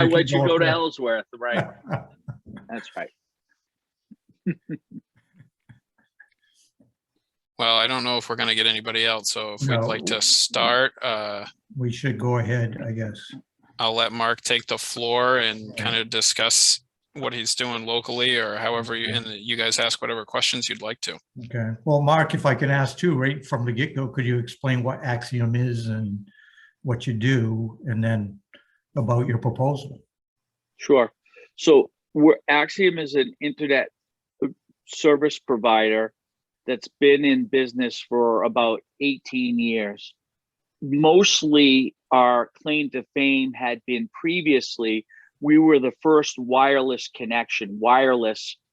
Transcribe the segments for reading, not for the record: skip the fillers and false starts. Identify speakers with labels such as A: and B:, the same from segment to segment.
A: I
B: keep
A: let you
B: going
A: go to
B: there.
A: Ellsworth, right? That's right.
C: Well, I don't know if we're going to get anybody else. So if
B: No.
C: we'd like to start,
B: We should go ahead, I guess.
C: I'll let Mark take the floor and kind of discuss what he's doing locally, or however you, and you guys ask whatever questions you'd like to.
B: Okay. Well, Mark, if I can ask too, right from the get-go, could you explain what Axiom is and what you do, and then about your proposal?
A: Sure. So Axiom is an internet service provider that's been in business for about 18 years. Mostly our claim to fame had been previously, we were the first wireless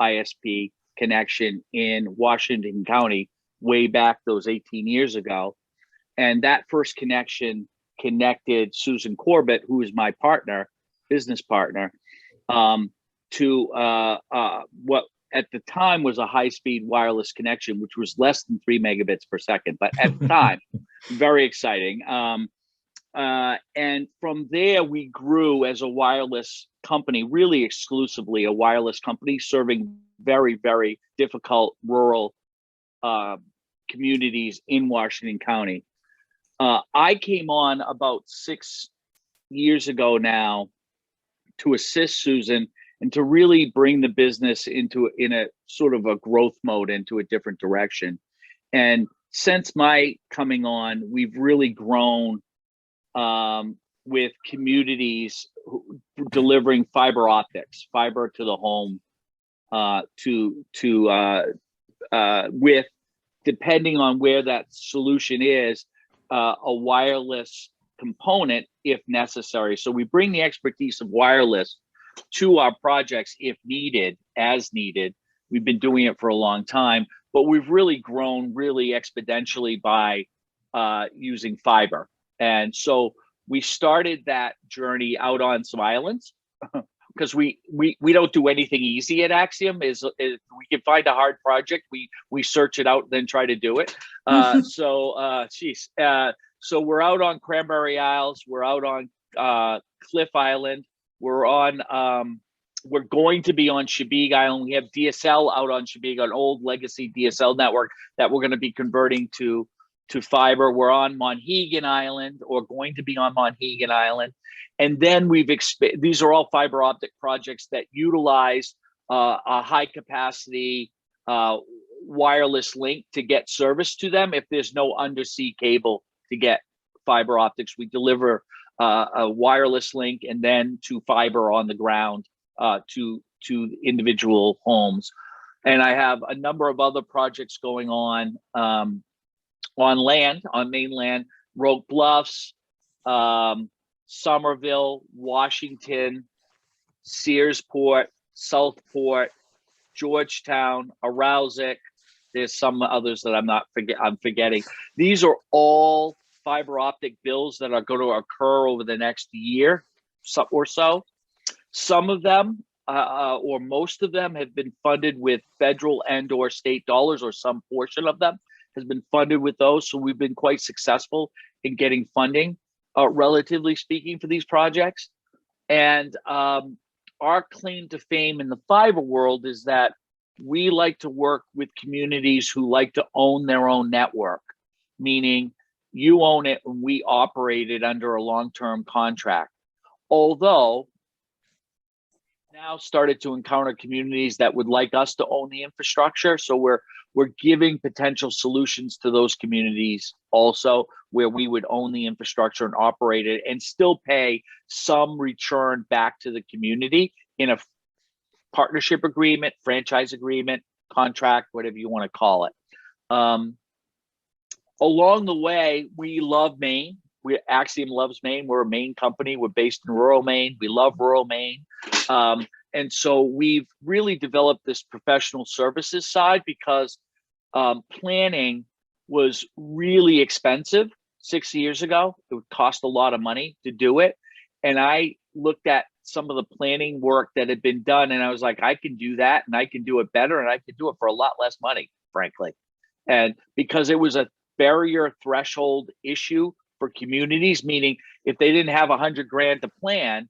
A: ISP connection in Washington County way back those 18 years ago. And that first connection connected Susan Corbett, who is my partner, business partner, to what at the time was a high-speed wireless connection, which was less than 3 megabits per second, but at the time, very exciting. And from there, we grew as a wireless company, really exclusively a wireless company, serving very, very difficult rural communities in Washington County. I came on about 6 years ago now to assist Susan and to really bring the business in a sort of a growth mode, into a different direction. And since my coming on, we've really grown with communities delivering fiber optics, fiber to the home, with, depending on where that solution is, a wireless component if necessary. So we bring the expertise of wireless to our projects if needed, as needed. We've been doing it for a long time, but we've really grown really exponentially by using fiber. And so we started that journey out on some islands, because we don't do anything easy at Axiom. Is we can find a hard project, we search it out, then try to do it. So we're out on Cranberry Isles, we're out on Cliff Island, we're going to be on Chebeague Island. We have DSL out on Chebeague, an old legacy DSL network that we're going to be converting to fiber. We're on Monhegan Island, or going to be on Monhegan Island. And then these are all fiber optic projects that utilize a high capacity wireless link to get service to them. If there's no undersea cable to get fiber optics, we deliver a wireless link and then to fiber on the ground to individual homes. And I have a number of other projects going on land, on mainland, Rogue Bluffs, Somerville, Washington, Searsport, Southport, Georgetown, Arousek. There's some others that I'm forgetting. These are all fiber optic builds that are going to occur over the next year or so. Some of them, or most of them, have been funded with federal and/or state dollars, or some portion of them has been funded with those. So we've been quite successful in getting funding, relatively speaking, for these projects. And our claim to fame in the fiber world is that we like to work with communities who like to own their own network, meaning you own it and we operate it under a long-term contract. Although now started to encounter communities that would like us to own the infrastructure. So we're giving potential solutions to those communities also, where we would own the infrastructure and operate it and still pay some return back to the community in a partnership agreement, franchise agreement, contract, whatever you want to call it. Along the way, we love Maine. Axiom loves Maine. We're a Maine company. We're based in rural Maine. We love rural Maine. And so we've really developed this professional services side, because planning was really expensive 6 years ago. It would cost a lot of money to do it. And I looked at some of the planning work that had been done, and I was like, I can do that, and I can do it better, and I can do it for a lot less money, frankly. And because it was a barrier threshold issue for communities, meaning if they didn't have $100 grand to plan,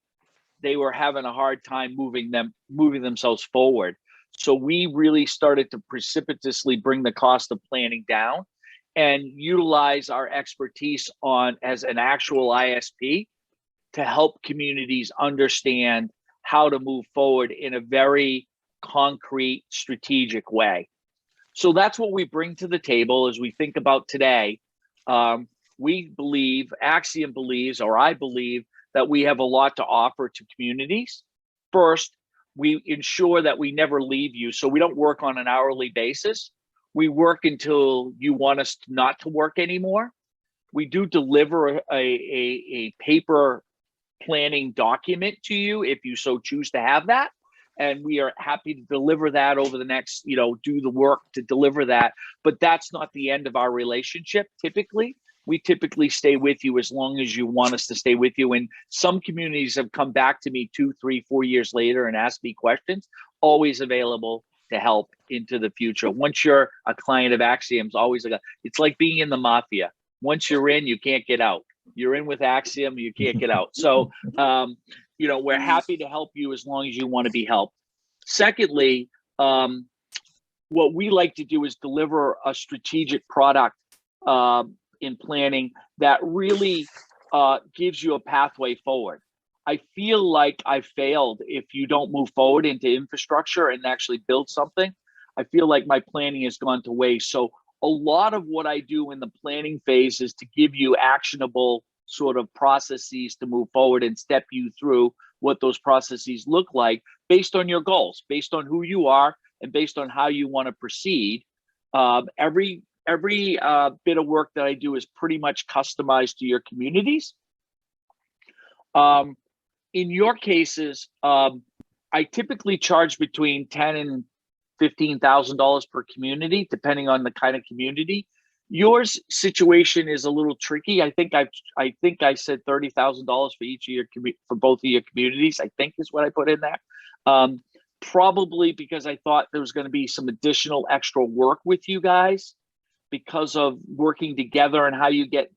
A: they were having a hard time moving themselves forward. So we really started to precipitously bring the cost of planning down and utilize our expertise as an actual ISP to help communities understand how to move forward in a very concrete, strategic way. So that's what we bring to the table as we think about today. We believe, Axiom believes, or I believe, that we have a lot to offer to communities. First, we ensure that we never leave you. So we don't work on an hourly basis. We work until you want us not to work anymore. We do deliver a paper planning document to you if you so choose to have that. And we are happy to deliver that over the next, do the work to deliver that. But that's not the end of our relationship. We typically stay with you as long as you want us to stay with you. And some communities have come back to me 2, 3, 4 years later and asked me questions, always available to help into the future. Once you're a client of Axiom's, it's like being in the mafia. Once you're in, you can't get out. You're in with Axiom, you can't get out. So, we're happy to help you as long as you want to be helped. Secondly, what we like to do is deliver a strategic product in planning that really gives you a pathway forward. I feel like I failed if you don't move forward into infrastructure and actually build something. I feel like my planning has gone to waste. So a lot of what I do in the planning phase is to give you actionable sort of processes to move forward and step you through what those processes look like based on your goals, based on who you are, and based on how you want to proceed. Every bit of work that I do is pretty much customized to your communities. In your cases, I typically charge between $10,000 and $15,000 per community, depending on the kind of community. Yours situation is a little tricky. I think I said $30,000 for each of your for both of your communities. I think is what I put in there. Probably because I thought there was going to be some additional extra work with you guys because of working together and how you get,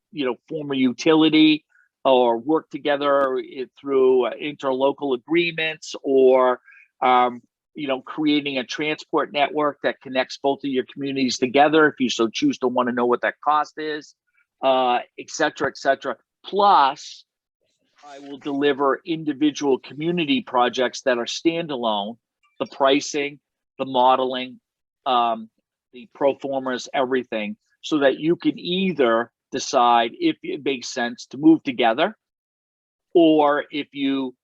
A: form a utility or work together through interlocal agreements or, creating a transport network that connects both of your communities together if you so choose to want to know what that cost is, et cetera, et cetera. Plus, I will deliver individual community projects that are standalone, the pricing, the modeling, the pro formas, everything, so that you can either decide if it makes sense to move together, or if you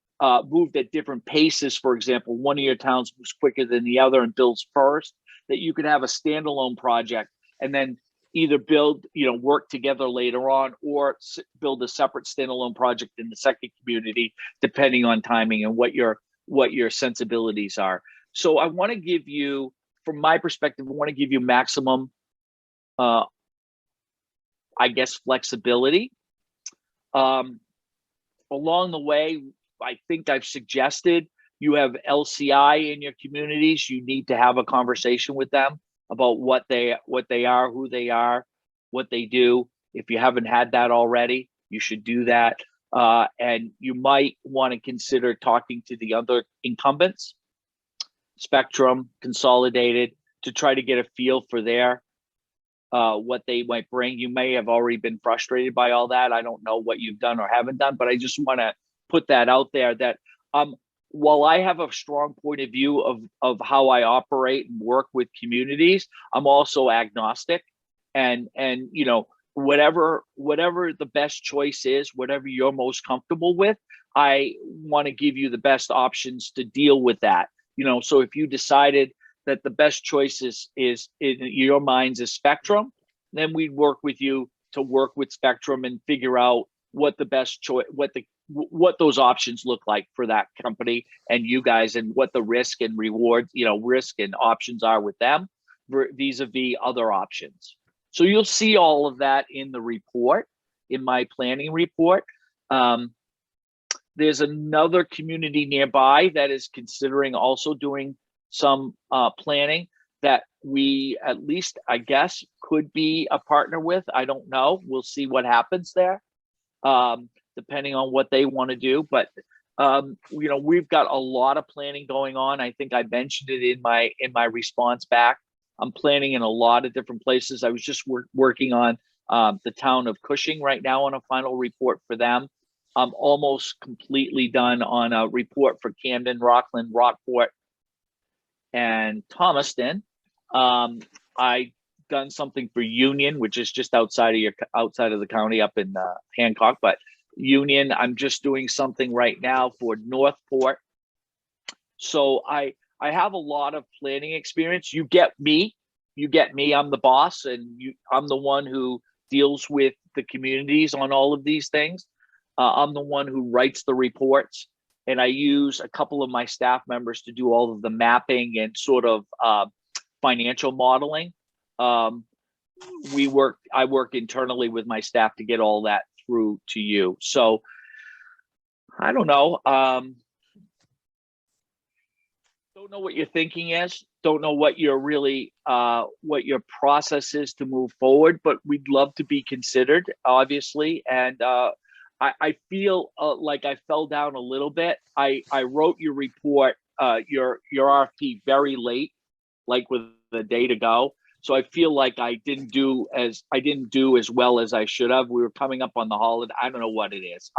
A: moved at different paces. For example, one of your towns moves quicker than the other and builds first, that you could have a standalone project and then either build, work together later on, or build a separate standalone project in the second community, depending on timing and what your sensibilities are. So I want to give you, from my perspective, I want to give you maximum, flexibility. Along the way, I think I've suggested you have LCI in your communities. You need to have a conversation with them about what they are, who they are, what they do. If you haven't had that already, you should do that. And you might want to consider talking to the other incumbents, Spectrum, Consolidated, to try to get a feel for what they might bring. You may have already been frustrated by all that. I don't know what you've done or haven't done, but I just want to put that out there that while I have a strong point of view of how I operate and work with communities, I'm also agnostic, and whatever the best choice is, whatever you're most comfortable with, I want to give you the best options to deal with that. So if you decided that the best choice is in your minds is Spectrum, then we'd work with you to work with Spectrum and figure out what the best choice, what those options look like for that company and you guys, and what the risk and reward, risk and options are with them vis-a-vis other options. So you'll see all of that in the report, in my planning report. There's another community nearby that is considering also doing some planning that we, at least, I guess, could be a partner with. I don't know. We'll see what happens there, depending on what they want to do. But You know, we've got a lot of planning going on. I think I mentioned it in my response back. I'm planning in a lot of different places. I was just working on the town of Cushing right now on a final report for them. I'm almost completely done on a report for Camden, Rockland, Rockport, and Thomaston. I done something for Union, which is just outside of the county up in Hancock, but Union, I'm just doing something right now for Northport. So I have a lot of planning experience. You get me, I'm the boss, and I'm the one who deals with the communities on all of these things. I'm the one who writes the reports, and I use a couple of my staff members to do all of the mapping and sort of financial modeling. I work internally with my staff to get all that through to you. So I don't know. Don't know what your thinking is. Don't know what your really what your process is to move forward, but we'd love to be considered, obviously. And I feel like I fell down a little bit. I wrote your report, your RFP very late, like with a day to go. So I feel like I didn't do as well as I should have. We were coming up on the holiday. I don't know what it is.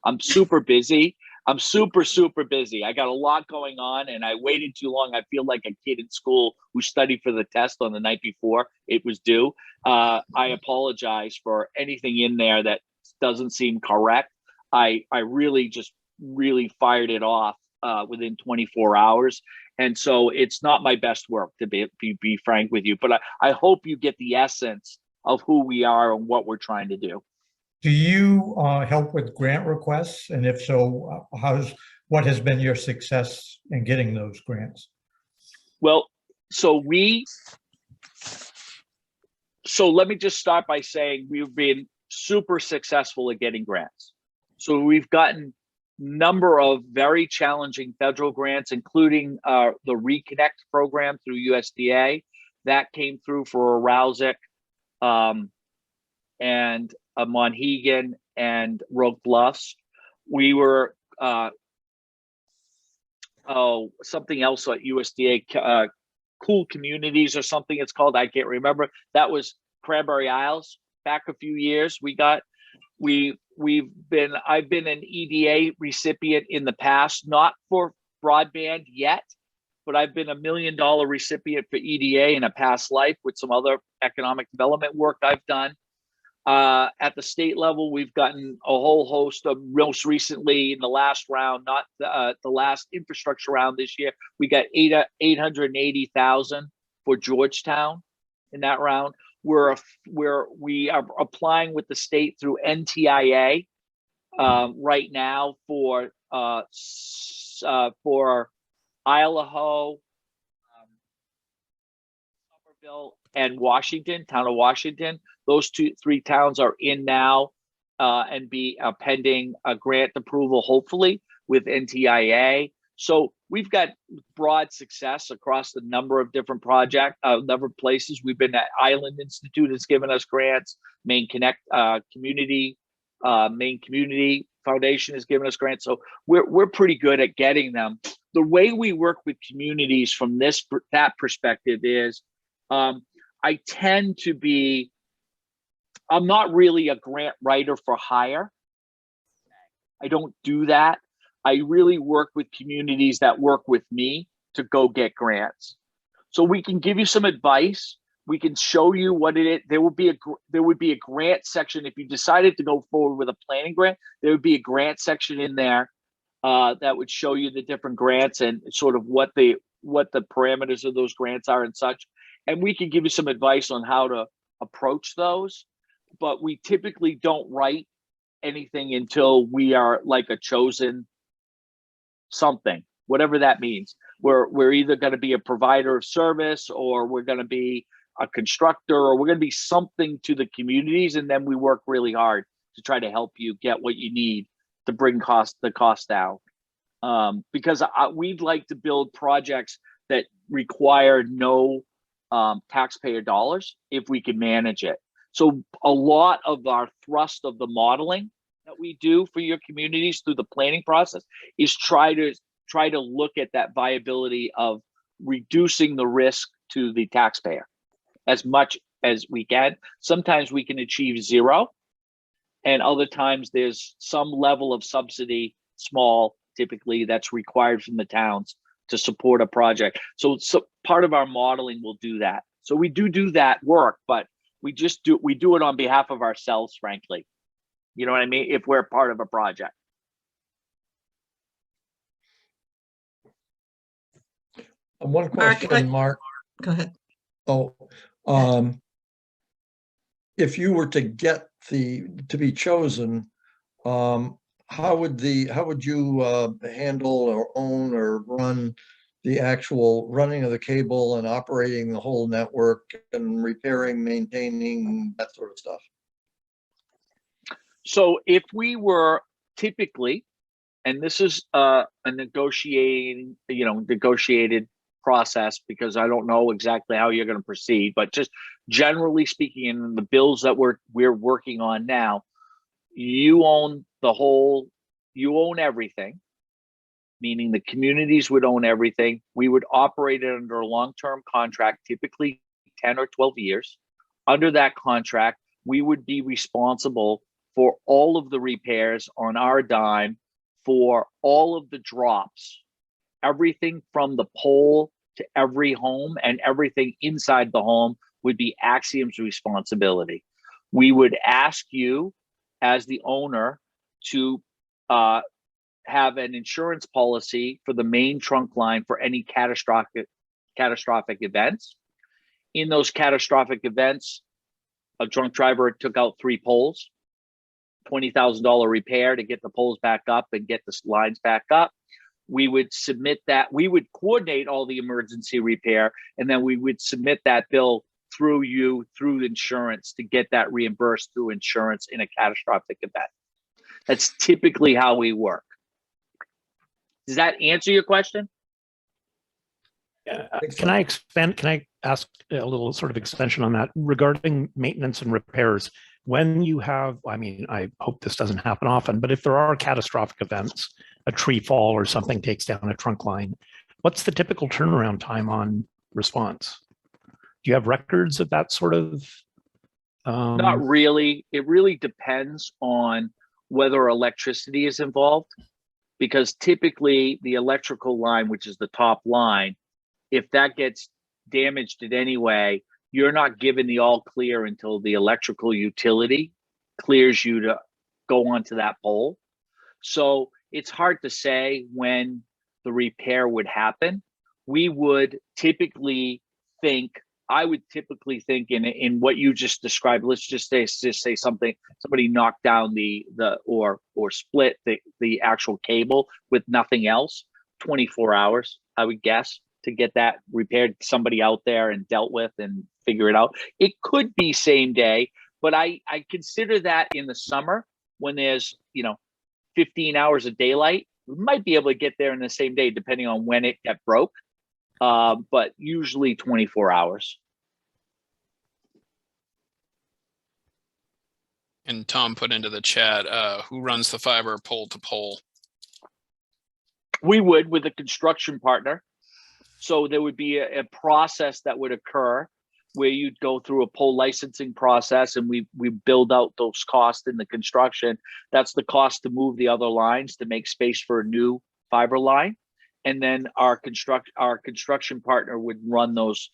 A: I'm super busy. I'm super busy. I got a lot going on, and I waited too long. I feel like a kid in school who studied for the test on the night before it was due. I apologize for anything in there that doesn't seem correct. I really fired it off within 24 hours. And so it's not my best work, to be frank with you, but I hope you get the essence of who we are and what we're trying to do.
B: Do you help with grant requests? And if so, what has been your success in getting those grants?
A: Well, so let me just start by saying we've been super successful at getting grants. So we've gotten number of very challenging federal grants, including the Reconnect program through USDA. That came through for Arousik and Monhegan and Roque Bluffs. We were something else at USDA, Cool Communities or something it's called. I can't remember. That was Cranberry Isles back a few years. I've been an EDA recipient in the past, not for broadband yet, but I've been $1 million recipient for EDA in a past life with some other economic development work I've done. At the state level, we've gotten a whole host of, most recently in the last round, not the last infrastructure round this year, we got 880,000 for Georgetown in that round. We are applying with the state through NTIA right now for Idaho, Somerville, and Washington, town of Washington. Those three towns are in now and be pending a grant approval, hopefully, with NTIA. So we've got broad success across the number of different projects, number of places. We've been at Island Institute has given us grants. Maine Connect Community, Maine Community Foundation has given us grants. So we're pretty good at getting them. The way we work with communities from that perspective is I tend to be, I'm not really a grant writer for hire. I don't do that. I really work with communities that work with me to go get grants. So we can give you some advice. We can show you what it is. There would be a grant section. If you decided to go forward with a planning grant, there would be a grant section in there that would show you the different grants and sort of what the parameters of those grants are and such. And we can give you some advice on how to approach those. But we typically don't write anything until we are like a chosen something, whatever that means. We're either going to be a provider of service, or we're going to be a constructor, or we're going to be something to the communities, and then we work really hard to try to help you get what you need to bring the cost down. Because we'd like to build projects that require no taxpayer dollars if we can manage it. So a lot of our thrust of the modeling that we do for your communities through the planning process is try to look at that viability of reducing the risk to the taxpayer as much as we can. Sometimes we can achieve zero, and other times there's some level of subsidy, small typically, that's required from the towns to support a project. So part of our modeling will do that. So we do that work, but we do it on behalf of ourselves, frankly. You know what I mean? If we're part of a project.
D: One question, Mark.
E: Go ahead.
D: Oh, if you were to get to be chosen, how would you handle or own or run the actual running of the cable and operating the whole network and repairing, maintaining, that sort of stuff?
A: So if we were typically, and this is a negotiated process, because I don't know exactly how you're going to proceed, but just generally speaking, in the bills that we're working on now, you own everything, meaning the communities would own everything. We would operate it under a long-term contract, typically 10 or 12 years. Under that contract, we would be responsible for all of the repairs on our dime, for all of the drops, everything from the pole to every home, and everything inside the home would be Axiom's responsibility. We would ask you as the owner to have an insurance policy for the main trunk line for any catastrophic events. In those catastrophic events, a drunk driver took out 3 poles, $20,000 repair to get the poles back up and get the lines back up. We would submit that. We would coordinate all the emergency repair, and then we would submit that bill through insurance to get that reimbursed through insurance in a catastrophic event. That's typically how we work. Does that answer your question?
F: Can I expand? Can I ask a little sort of extension on that regarding maintenance and repairs? When you have, I mean, I hope this doesn't happen often, but if there are catastrophic events, a tree fall or something takes down a trunk line, what's the typical turnaround time on response? Do you have records of that sort of?
A: Not really. It really depends on whether electricity is involved, because typically the electrical line, which is the top line, if that gets damaged in any way, you're not given the all clear until the electrical utility clears you to go onto that pole. So it's hard to say when the repair would happen. We would typically think, I would typically think in what you just described, let's just say somebody knocked down or split the actual cable with nothing else, 24 hours, I would guess, to get that repaired, somebody out there and dealt with and figure it out. It could be same day, but I consider that in the summer when there's 15 hours of daylight, we might be able to get there in the same day depending on when it got broke, but usually 24 hours.
C: And Tom put into the chat, who runs the fiber pole to pole?
A: We would, with a construction partner. So there would be a process that would occur where you'd go through a pole licensing process, and we build out those costs in the construction. That's the cost to move the other lines to make space for a new fiber line. And then our construction partner would run those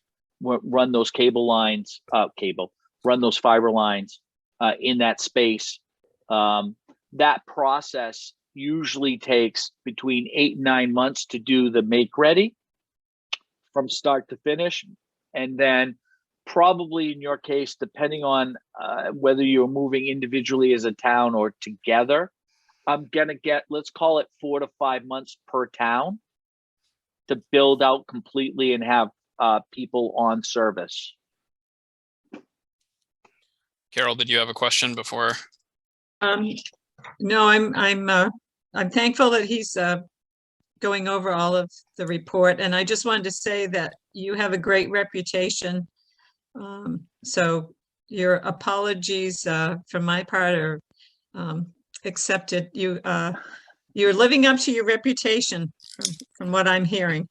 A: cable lines, run those fiber lines in that space. That process usually takes between 8 and 9 months to do the make ready from start to finish. And then probably in your case, depending on whether you're moving individually as a town or together, I'm gonna get, let's call it 4 to 5 months per town to build out completely and have people on service.
C: Carol, did you have a question before?
E: No, I'm thankful that he's going over all of the report, and I just wanted to say that you have a great reputation. So your apologies from my part are accepted. You're living up to your reputation from what I'm hearing.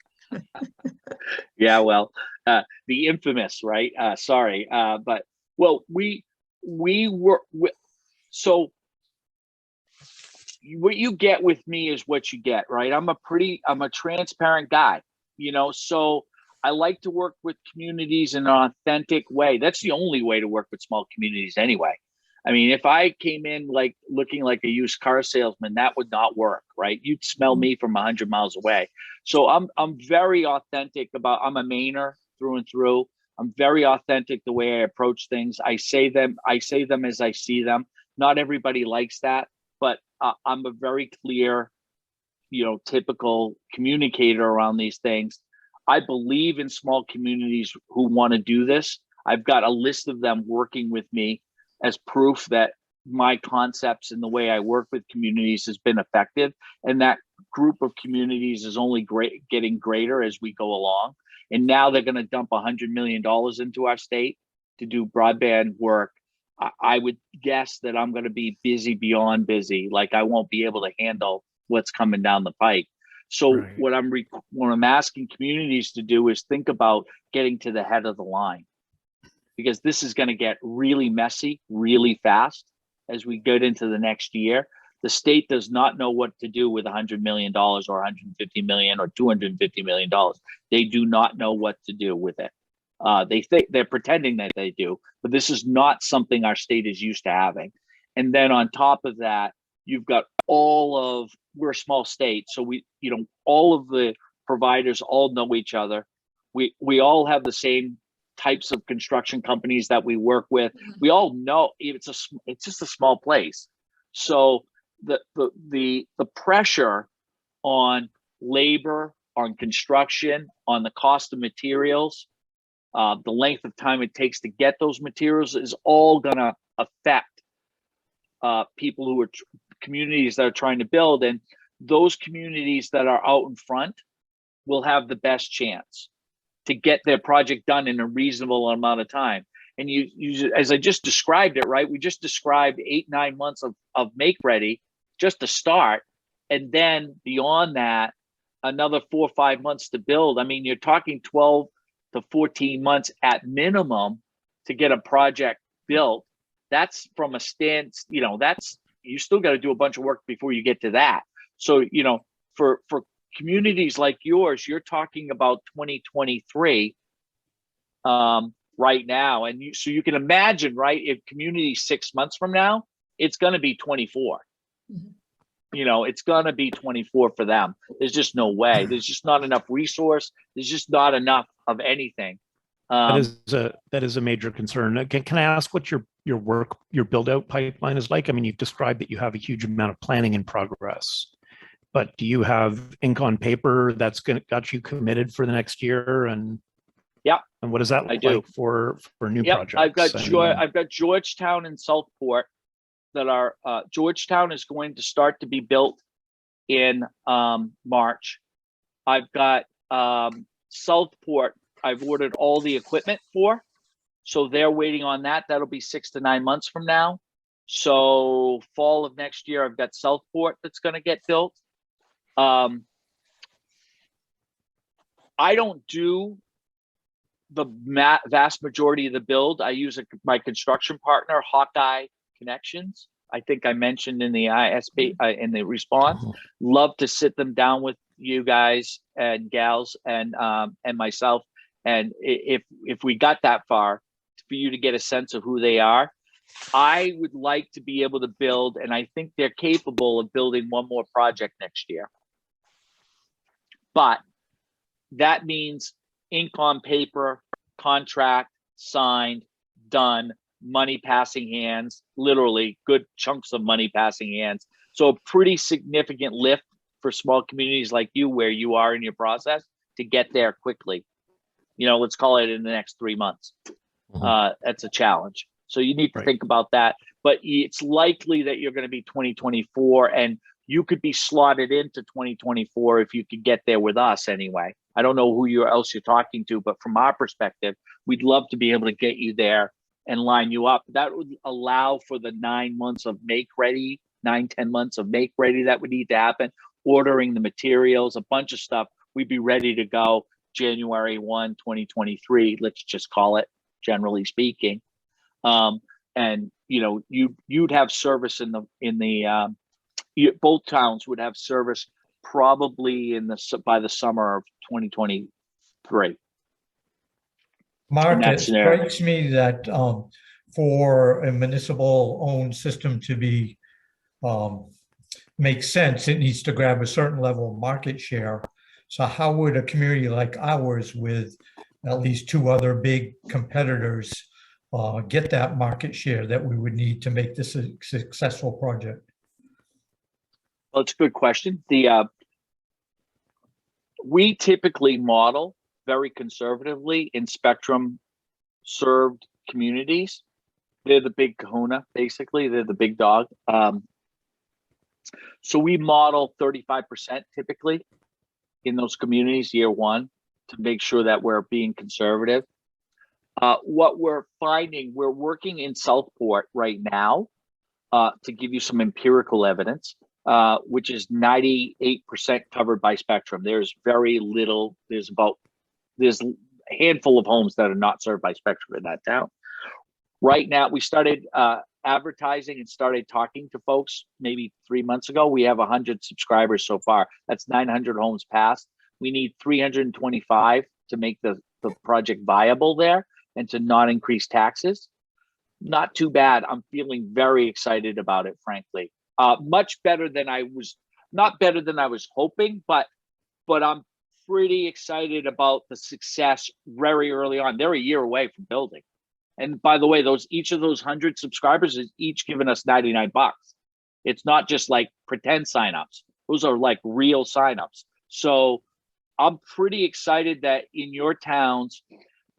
A: Yeah, well, the infamous, right? Sorry, but well, we were so what you get with me is what you get, right? I'm a transparent guy, so I like to work with communities in an authentic way. That's the only way to work with small communities anyway. I mean, if I came in like looking like a used car salesman, that would not work, right? You'd smell me from 100 miles away. So I'm very authentic I'm a Mainer through and through. I'm very authentic the way I approach things. I say them as I see them. Not everybody likes that, but I'm a very clear, typical communicator around these things. I believe in small communities who want to do this. I've got a list of them working with me as proof that my concepts and the way I work with communities has been effective. And that group of communities is only getting greater as we go along. And now they're going to dump $100 million into our state to do broadband work. I would guess that I'm going to be busy beyond busy. Like I won't be able to handle what's coming down the pike. So
F: Right.
A: what I'm asking communities to do is think about getting to the head of the line, because this is going to get really messy really fast as we get into the next year. The state does not know what to do with $100 million or $150 million or $250 million. They do not know what to do with it. They think they're pretending that they do, but this is not something our state is used to having. And then on top of that, you've got we're a small state. So all of the providers all know each other. We all have the same types of construction companies that we work with. We all know it's just a small place. So the pressure on labor, on construction, on the cost of materials, the length of time it takes to get those materials is all going to affect people who are communities that are trying to build. And those communities that are out in front will have the best chance to get their project done in a reasonable amount of time. And you as I just described it, right? We just described 8-9 months of make ready just to start. And then beyond that, another 4 or 5 months to build. I mean, you're talking 12 to 14 months at minimum to get a project built. That's from a you still got to do a bunch of work before you get to that. So, for communities like yours, you're talking about 2023 right now. And so you can imagine, right, if community 6 months from now, it's going to be 24. It's going to be 24 for them. There's just no way. There's just not enough resource. There's just not enough of anything.
F: That is a major concern. Can I ask what your build out pipeline is like? I mean, you've described that you have a huge amount of planning in progress, but do you have ink on paper that's got you committed for the next year? And
A: yeah,
F: and what does that look like for new projects?
A: I've got Georgetown and Southport that are Georgetown is going to start to be built in March. I've got Southport. I've ordered all the equipment for, so they're waiting on that. That'll be 6 to 9 months from now. So fall of next year, I've got Southport that's going to get built. I don't do the vast majority of the build. I use my construction partner, Hawkeye Connections. I think I mentioned in the ISP in the response. Love to sit them down with you guys and gals and myself. And if we got that far, for you to get a sense of who they are, I would like to be able to build, and I think they're capable of building one more project next year. But that means ink on paper, contract signed, done, money passing hands, literally good chunks of money passing hands. So a pretty significant lift for small communities like you, where you are in your process, to get there quickly. Let's call it in the next 3 months. That's a challenge. So you need to think about that. But it's likely that you're going to be 2024, and you could be slotted into 2024 if you could get there with us anyway. I don't know who else you're talking to, but from our perspective, we'd love to be able to get you there and line you up. That would allow for the 9 months of make ready 9-10 months of make ready that would need to happen, ordering the materials, a bunch of stuff. We'd be ready to go January 1, 2023. Let's just call it, generally speaking. And you know, you'd have service both towns would have service probably by the summer of 2023.
B: Mark,
A: that
B: it
A: scenario.
B: strikes me that for a municipal owned system to be make sense, it needs to grab a certain level of market share. So how would a community like ours with at least 2 other big competitors get that market share that we would need to make this a successful project?
A: Well, it's a good question. We typically model very conservatively in Spectrum served communities. They're the big kahuna, basically. They're the big dog. So we model 35% typically in those communities year one to make sure that we're being conservative. What we're finding, we're working in Southport right now to give you some empirical evidence, which is 98% covered by Spectrum. There's very little, there's a handful of homes that are not served by Spectrum in that town. Right now, we started advertising and started talking to folks maybe 3 months ago. We have 100 subscribers so far. That's 900 homes passed. We need 325 to make the project viable there and to not increase taxes. Not too bad. I'm feeling very excited about it, frankly. Much better than I was, not better than I was hoping, but I'm pretty excited about the success very early on. They're a year away from building. And by the way, each of those 100 subscribers is each giving us $99. It's not just like pretend signups. Those are like real signups. So I'm pretty excited that in your towns,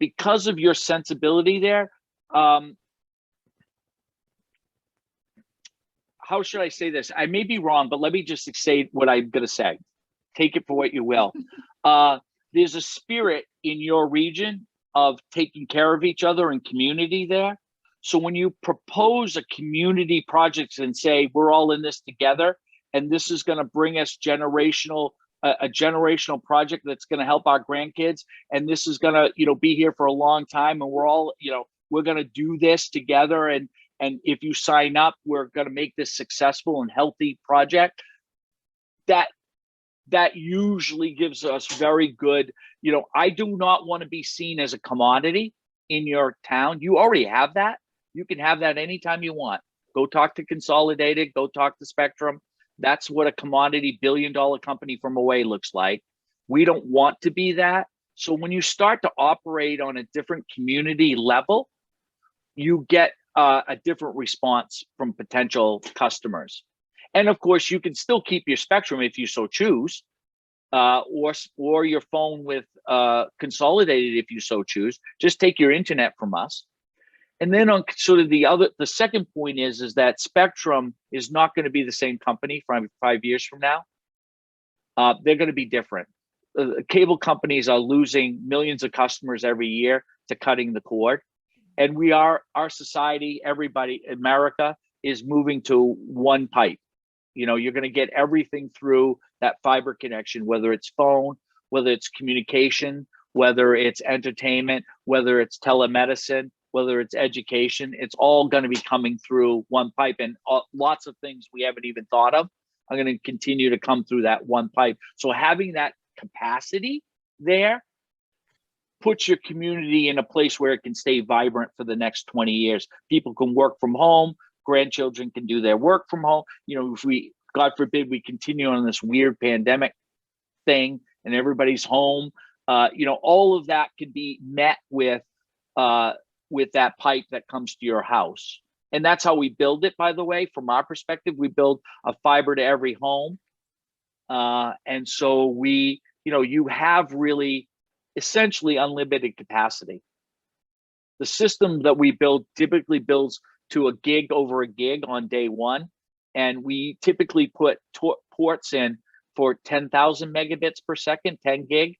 A: because of your sensibility there, how should I say this? I may be wrong, but let me just say what I'm going to say. Take it for what you will. There's a spirit in your region of taking care of each other and community there. So when you propose a community project and say, we're all in this together, and this is going to bring us a generational project that's going to help our grandkids, and this is going to, be here for a long time, and we're all, we're going to do this together, and if you sign up, we're going to make this successful and healthy project. That usually gives us very good, I do not want to be seen as a commodity in your town. You already have that. You can have that anytime you want. Go talk to Consolidated, go talk to Spectrum. That's what a commodity billion-dollar company from away looks like. We don't want to be that. So when you start to operate on a different community level, you get a different response from potential customers. And of course, you can still keep your Spectrum if you so choose, or your phone with Consolidated if you so choose. Just take your internet from us. And then on sort of the second point is that Spectrum is not going to be the same company 5 years from now. They're going to be different. Cable companies are losing millions of customers every year to cutting the cord. And our society, everybody, America is moving to one pipe. You're going to get everything through that fiber connection, whether it's phone, whether it's communication, whether it's entertainment, whether it's telemedicine, whether it's education. It's all going to be coming through one pipe, and lots of things we haven't even thought of are going to continue to come through that one pipe. So having that capacity there puts your community in a place where it can stay vibrant for the next 20 years. People can work from home. Grandchildren can do their work from home. If we, God forbid, we continue on this weird pandemic thing and everybody's home, all of that can be met with that pipe that comes to your house. And that's how we build it, by the way. From our perspective, we build a fiber to every home. And so you have really essentially unlimited capacity. The system that we build typically builds to a gig over a gig on day one. And we typically put ports in for 10,000 megabits per second, 10 gig.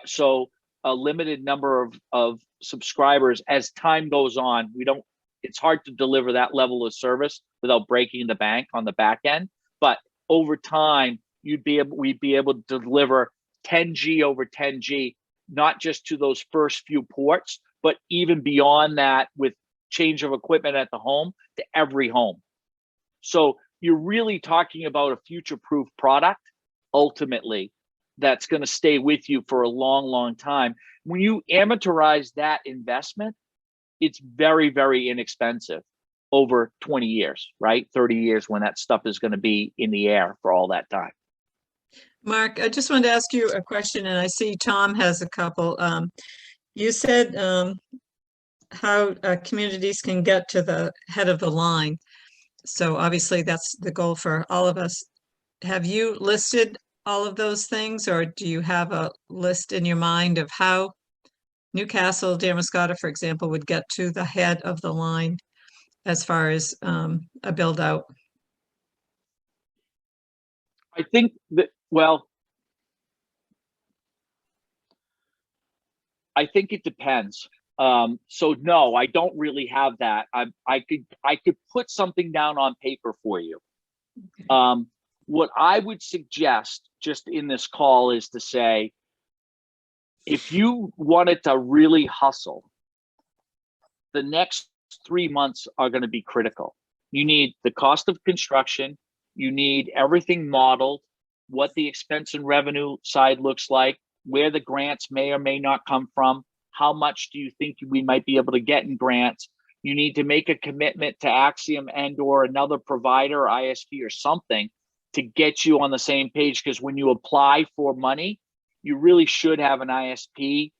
A: So a limited number of subscribers as time goes on. We don't It's hard to deliver that level of service without breaking the bank on the back end. But over time, we'd be able to deliver 10G over 10G, not just to those first few ports, but even beyond that with change of equipment at the home to every home. So you're really talking about a future-proof product, ultimately, that's going to stay with you for a long, long time. When you amortize that investment, it's very, very inexpensive over 20 years, right? 30 years when that stuff is going to be in the air for all that time.
E: Mark, I just wanted to ask you a question, and I see Tom has a couple. You said how communities can get to the head of the line. So obviously that's the goal for all of us. Have you listed all of those things, or do you have a list in your mind of how Newcastle-Damariscotta, for example, would get to the head of the line as far as a build out?
A: I think that, well, I think it depends. So no, I don't really have that. I could put something down on paper for you.
E: Okay.
A: What I would suggest just in this call is to say, if you wanted to really hustle, the next 3 months are going to be critical. You need the cost of construction. You need everything modeled, what the expense and revenue side looks like, where the grants may or may not come from. How much do you think we might be able to get in grants? You need to make a commitment to Axiom and or another provider, ISP or something, to get you on the same page, because when you apply for money, you really should have an ISP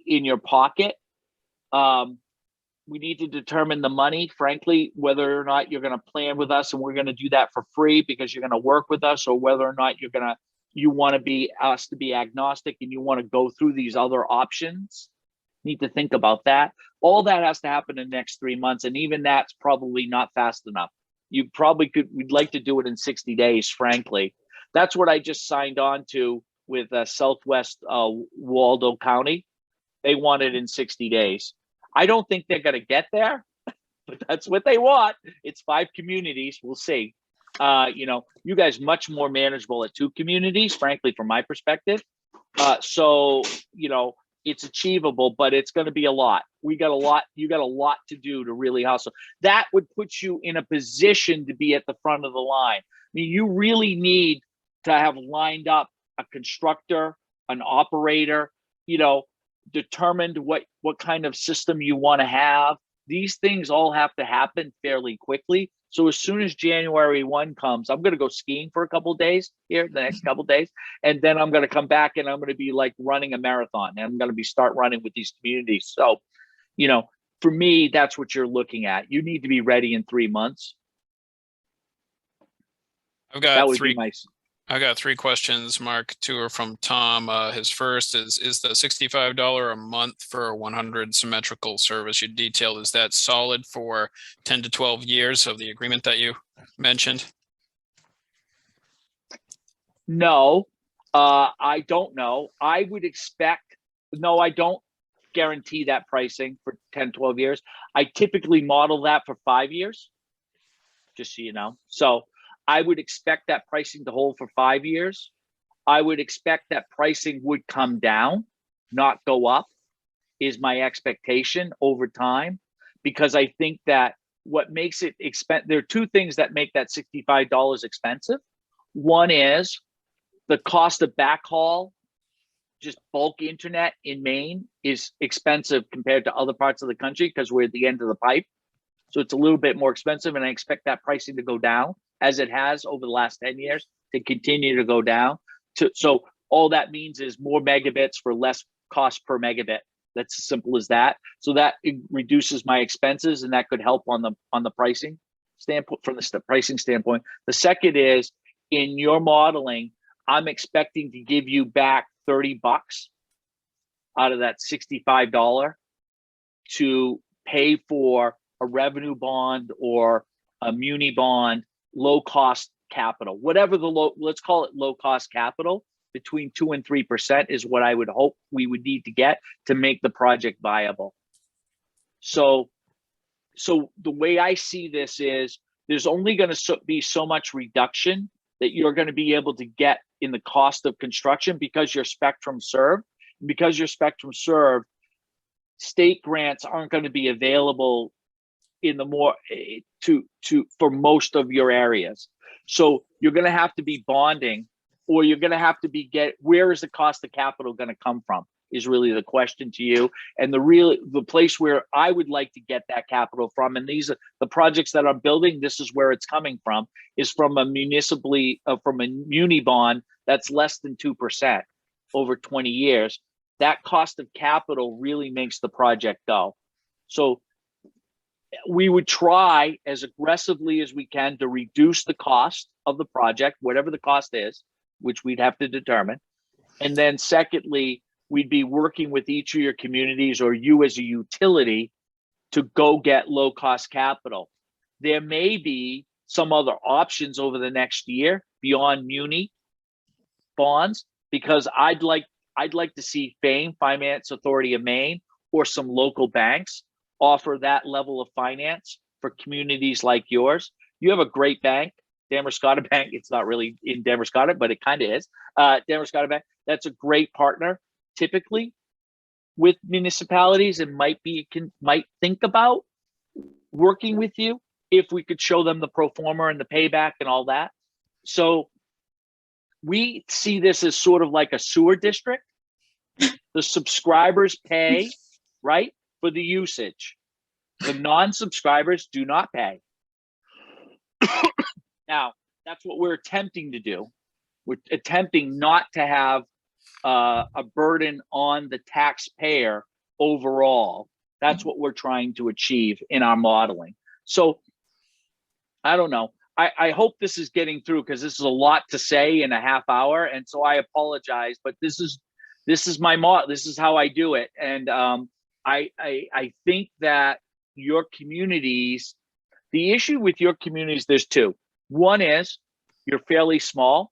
A: in your pocket. We need to determine the money, frankly, whether or not you're going to plan with us and we're going to do that for free because you're going to work with us, or whether or not you want to be us to be agnostic and you want to go through these other options. Need to think about that. All that has to happen in the next 3 months, and even that's probably not fast enough. You probably could, we'd like to do it in 60 days, frankly. That's what I just signed on to with Southwest Waldo County. They want it in 60 days. I don't think they're going to get there, but that's what they want. It's 5 communities. We'll see. You know, you guys much more manageable at 2 communities, frankly, from my perspective. So, you know, it's achievable, but it's going to be a lot. You got a lot to do to really hustle. That would put you in a position to be at the front of the line. I mean, you really need to have lined up a constructor, an operator, you know, determined what kind of system you want to have. These things all have to happen fairly quickly. So as soon as January 1 comes, I'm going to go skiing for a couple of days here, the next couple of days. And then I'm going to come back and I'm going to be like running a marathon, and I'm going to start running with these communities. So, you know, for me, that's what you're looking at. You need to be ready in 3 months.
C: I've
A: That
C: got
A: would
C: three.
A: be my.
C: I got 3 questions, Mark. 2 are from Tom. His first is the $65 a month for 100 symmetrical service you detailed, is that solid for 10 to 12 years of the agreement that you mentioned?
A: No, I don't know. I would expect, no, I don't guarantee that pricing for 10, 12 years. I typically model that for 5 years, just so you know. So I would expect that pricing to hold for 5 years. I would expect that pricing would come down, not go up, is my expectation over time, because I think that what makes it expensive, there are 2 things that make that $65 expensive. One is the cost of backhaul, just bulk internet in Maine is expensive compared to other parts of the country because we're at the end of the pipe. So it's a little bit more expensive, and I expect that pricing to go down as it has over the last 10 years to continue to go down. So all that means is more megabits for less cost per megabit. That's as simple as that. So that reduces my expenses, and that could help on the pricing standpoint, from the pricing standpoint. The second is, in your modeling, I'm expecting to give you back $30 out of that $65 to pay for a revenue bond or a muni bond, low cost capital, whatever let's call it low cost capital, between 2 and 3% is what I would hope we would need to get to make the project viable. So So the way I see this is there's only going to be so much reduction that you're going to be able to get in the cost of construction because you're spectrum served. Because you're spectrum served, state grants aren't going to be available in the more for most of your areas. So you're going to have to be bonding, or you're going to have to be where is the cost of capital going to come from is really the question to you. And the place where I would like to get that capital from, and these are the projects that I'm building, this is where it's coming from, is from a from a muni bond that's less than 2% over 20 years. That cost of capital really makes the project go. So we would try as aggressively as we can to reduce the cost of the project, whatever the cost is, which we'd have to determine. And then secondly, we'd be working with each of your communities or you as a utility to go get low cost capital. There may be some other options over the next year beyond muni bonds, because I'd like to see FAME, Finance Authority of Maine, or some local banks offer that level of finance for communities like yours. You have a great bank, Damariscotta Bank. It's not really in Damariscotta, but it kind of is. Damariscotta Bank, that's a great partner typically with municipalities, and might think about working with you if we could show them the pro forma and the payback and all that. So we see this as sort of like a sewer district. The subscribers pay, right, for the usage. The non-subscribers do not pay. Now, that's what we're attempting to do. We're attempting not to have a burden on the taxpayer overall. That's what we're trying to achieve in our modeling. So I don't know. I hope this is getting through, because this is a lot to say in a half hour, and so I apologize, but this is my model. This is how I do it. And I think that your communities, the issue with your communities, there's two. One is you're fairly small,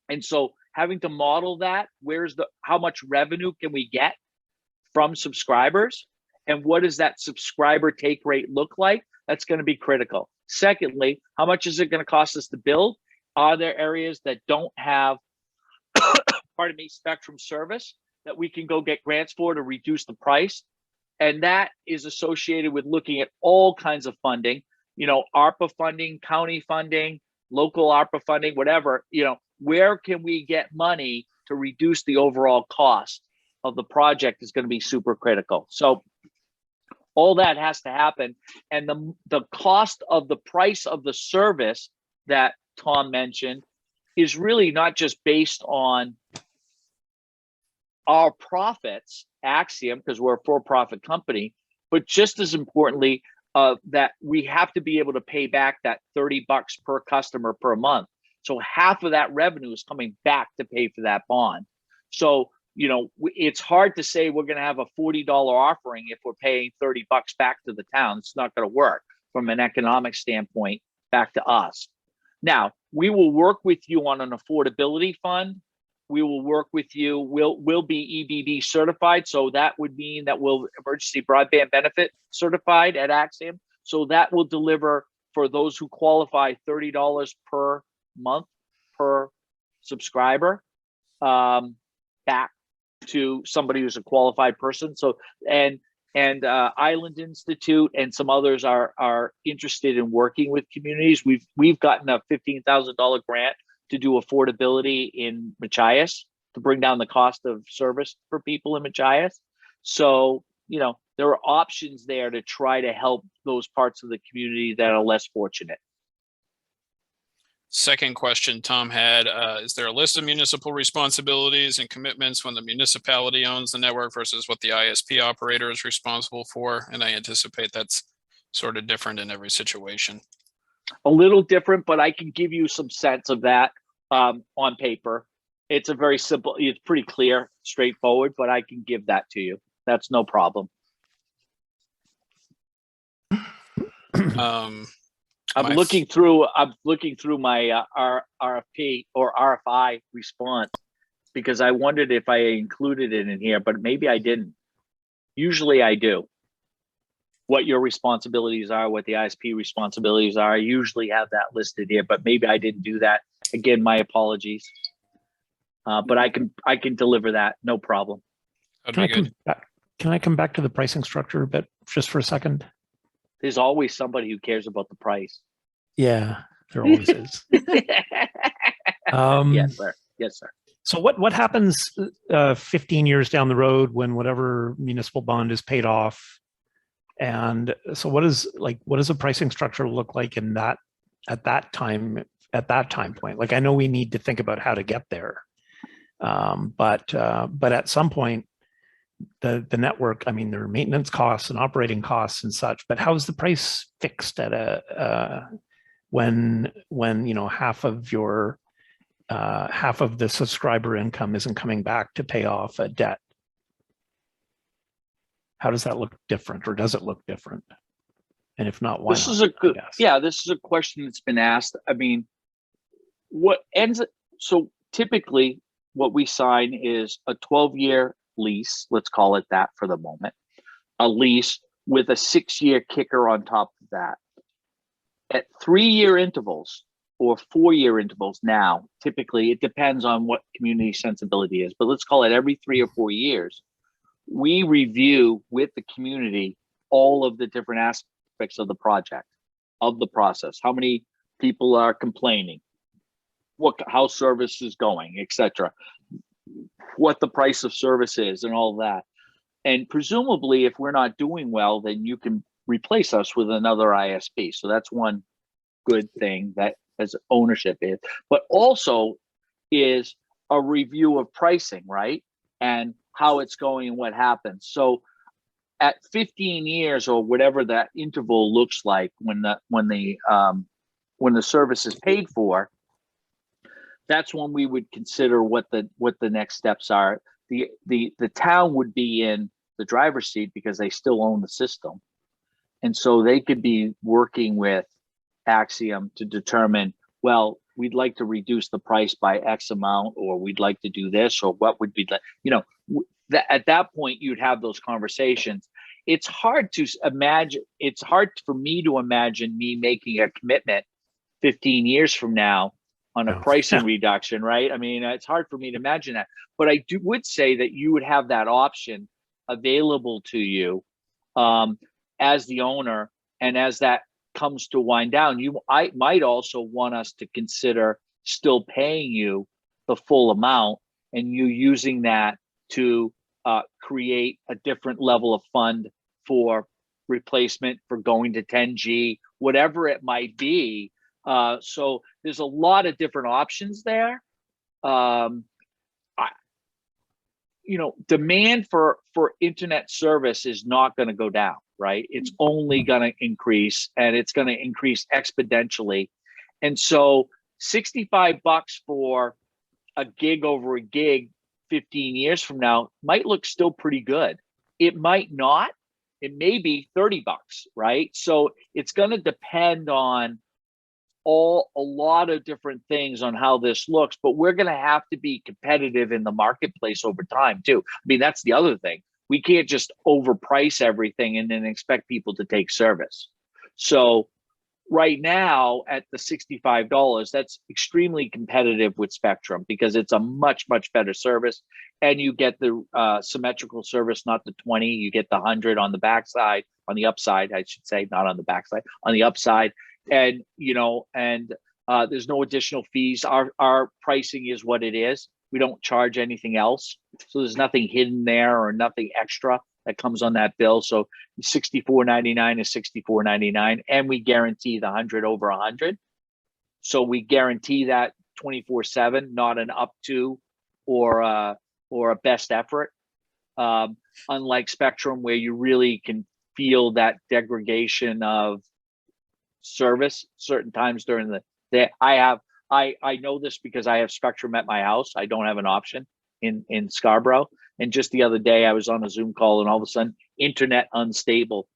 A: and so having to model that, how much revenue can we get from subscribers, and what does that subscriber take rate look like? That's going to be critical. Secondly, how much is it going to cost us to build? Are there areas that don't have, pardon me, spectrum service that we can go get grants for to reduce the price? And that is associated with looking at all kinds of funding, ARPA funding, county funding, local ARPA funding, whatever, where can we get money to reduce the overall cost of the project is going to be super critical. So all that has to happen. And the cost of the price of the service that Tom mentioned is really not just based on our profits, Axiom, because we're a for-profit company, but just as importantly, that we have to be able to pay back that $30 per customer per month. So half of that revenue is coming back to pay for that bond. So, it's hard to say we're going to have a $40 offering if we're paying $30 back to the town. It's not going to work from an economic standpoint back to us. Now, we will work with you on an affordability fund. We will work with you. We'll be EBB certified. So that would mean that we'll emergency broadband benefit certified at Axiom. So that will deliver for those who qualify $30 per month per subscriber back to somebody who's a qualified person. So and Island Institute and some others are interested in working with communities. We've gotten a $15,000 grant to do affordability in Machias to bring down the cost of service for people in Machias. So there are options there to try to help those parts of the community that are less fortunate.
C: Second question Tom had, is there a list of municipal responsibilities and commitments when the municipality owns the network versus what the ISP operator is responsible for? And I anticipate that's sort of different in every situation.
A: A little different, but I can give you some sense of that on paper. It's a very simple, it's pretty clear, straightforward, but I can give that to you. That's no problem. I'm looking through my RFP or RFI response because I wondered if I included it in here, but maybe I didn't. Usually I do. what your responsibilities are, what the ISP responsibilities are. I usually have that listed here, but maybe I didn't do that. Again, my apologies. But I can deliver that, no problem.
C: That'd be good.
F: Can I come back to the pricing structure a bit just for a second?
A: There's always somebody who cares about the price.
F: Yeah, there always is.
A: Yes, sir. Yes, sir.
F: So what happens 15 years down the road when whatever municipal bond is paid off? And so what does a pricing structure look like in that at that time point? Like, I know we need to think about how to get there. But at some point, the network, I mean, there are maintenance costs and operating costs and such, but how is the price fixed at when half of the subscriber income isn't coming back to pay off a debt? How does that look different, or does it look different? And if not, why
A: This
F: not,
A: is a good,
F: I guess?
A: yeah, this is a question that's been asked. I mean, so typically what we sign is a 12-year lease, let's call it that for the moment, a lease with a 6-year kicker on top of that. At 3-year intervals or 4-year intervals now, typically, it depends on what community sensibility is, but let's call it every 3 or 4 years, we review with the community all of the different aspects of the project, of the process, how many people are complaining, how service is going, etc., what the price of service is, and all that. And presumably, if we're not doing well, then you can replace us with another ISP. So that's one good thing that as ownership is, but also is a review of pricing, right? And how it's going and what happens. So at 15 years or whatever that interval looks like when the service is paid for, that's when we would consider what the next steps are. The town would be in the driver's seat because they still own the system. And so they could be working with Axiom to determine, well, we'd like to reduce the price by X amount, or we'd like to do this, or what would be, at that point you'd have those conversations. It's hard to imagine, it's hard for me to imagine me making a commitment 15 years from now on a pricing reduction, right? I mean, it's hard for me to imagine that, but I would say that you would have that option available to you as the owner, and as that comes to wind down, I might also want us to consider still paying you the full amount, and you using that to create a different level of fund for replacement, for going to 10G, whatever it might be. So there's a lot of different options there. Demand for internet service is not going to go down, right? It's only going to increase, and it's going to increase exponentially. And so $65 for a gig over a gig 15 years from now might look still pretty good. It might not. It may be $30, right? So it's going to depend on a lot of different things on how this looks, but we're going to have to be competitive in the marketplace over time too. I mean, that's the other thing. We can't just overprice everything and then expect people to take service. So right now at the $65, that's extremely competitive with Spectrum because it's a much, much better service. And you get the symmetrical service, not the 20, you get the 100 on the backside, on the upside, I should say, not on the backside, on the upside. And, there's no additional fees. Our pricing is what it is. We don't charge anything else. So there's nothing hidden there or nothing extra that comes on that bill. So $64.99 is $64.99, and we guarantee the 100 over 100. So we guarantee that 24/7, not an up to or a best effort. Unlike Spectrum, where you really can feel that degradation of service certain times during the day. I know this because I have Spectrum at my house. I don't have an option in Scarborough. And just the other day I was on a Zoom call and all of a sudden internet unstable,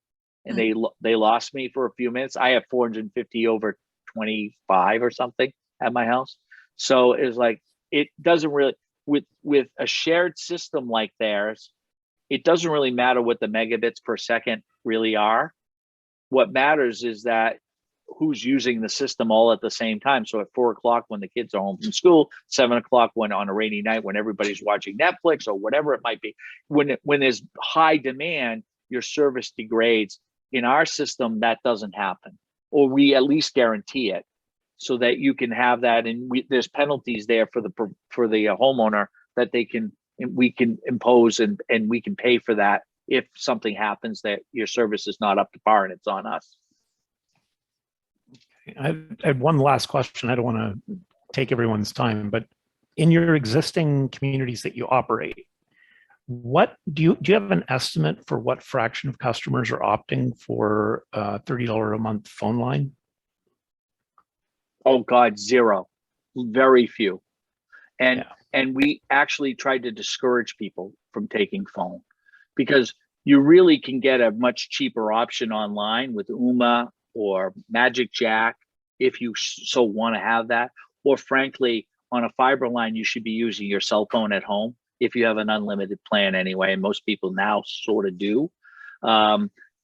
A: and they lost me for a few minutes. I have 450 over 25 or something at my house. So it's like, it doesn't really, with a shared system like theirs, it doesn't really matter what the megabits per second really are. what matters is that who's using the system all at the same time. So at 4 o'clock when the kids are home from school, 7 o'clock when on a rainy night when everybody's watching Netflix or whatever it might be, when there's high demand, your service degrades. In our system, that doesn't happen, or we at least guarantee it, so that you can have that. And there's penalties there for the homeowner that we can impose, and we can pay for that if something happens that your service is not up to par, and it's on us.
F: I had one last question. I don't want to take everyone's time, but in your existing communities that you operate, what do you have an estimate for what fraction of customers are opting for a $30 a month phone line?
A: Oh God, zero, very few. And we actually tried to discourage people from taking phone, because you really can get a much cheaper option online with Ooma or Magic Jack if you so want to have that. Or frankly, on a fiber line, you should be using your cell phone at home if you have an unlimited plan anyway, and most people now sort of do.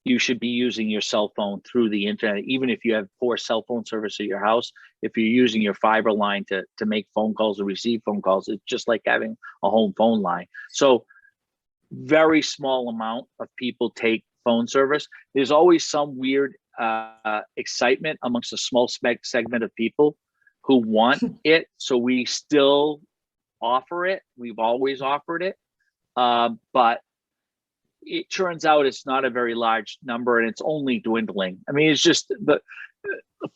A: You should be using your cell phone through the internet, even if you have poor cell phone service at your house. If you're using your fiber line to make phone calls or receive phone calls, it's just like having a home phone line. So very small amount of people take phone service. There's always some weird excitement amongst a small segment of people who want it. So we still offer it. We've always offered it. But it turns out it's not a very large number, and it's only dwindling. I mean, it's just the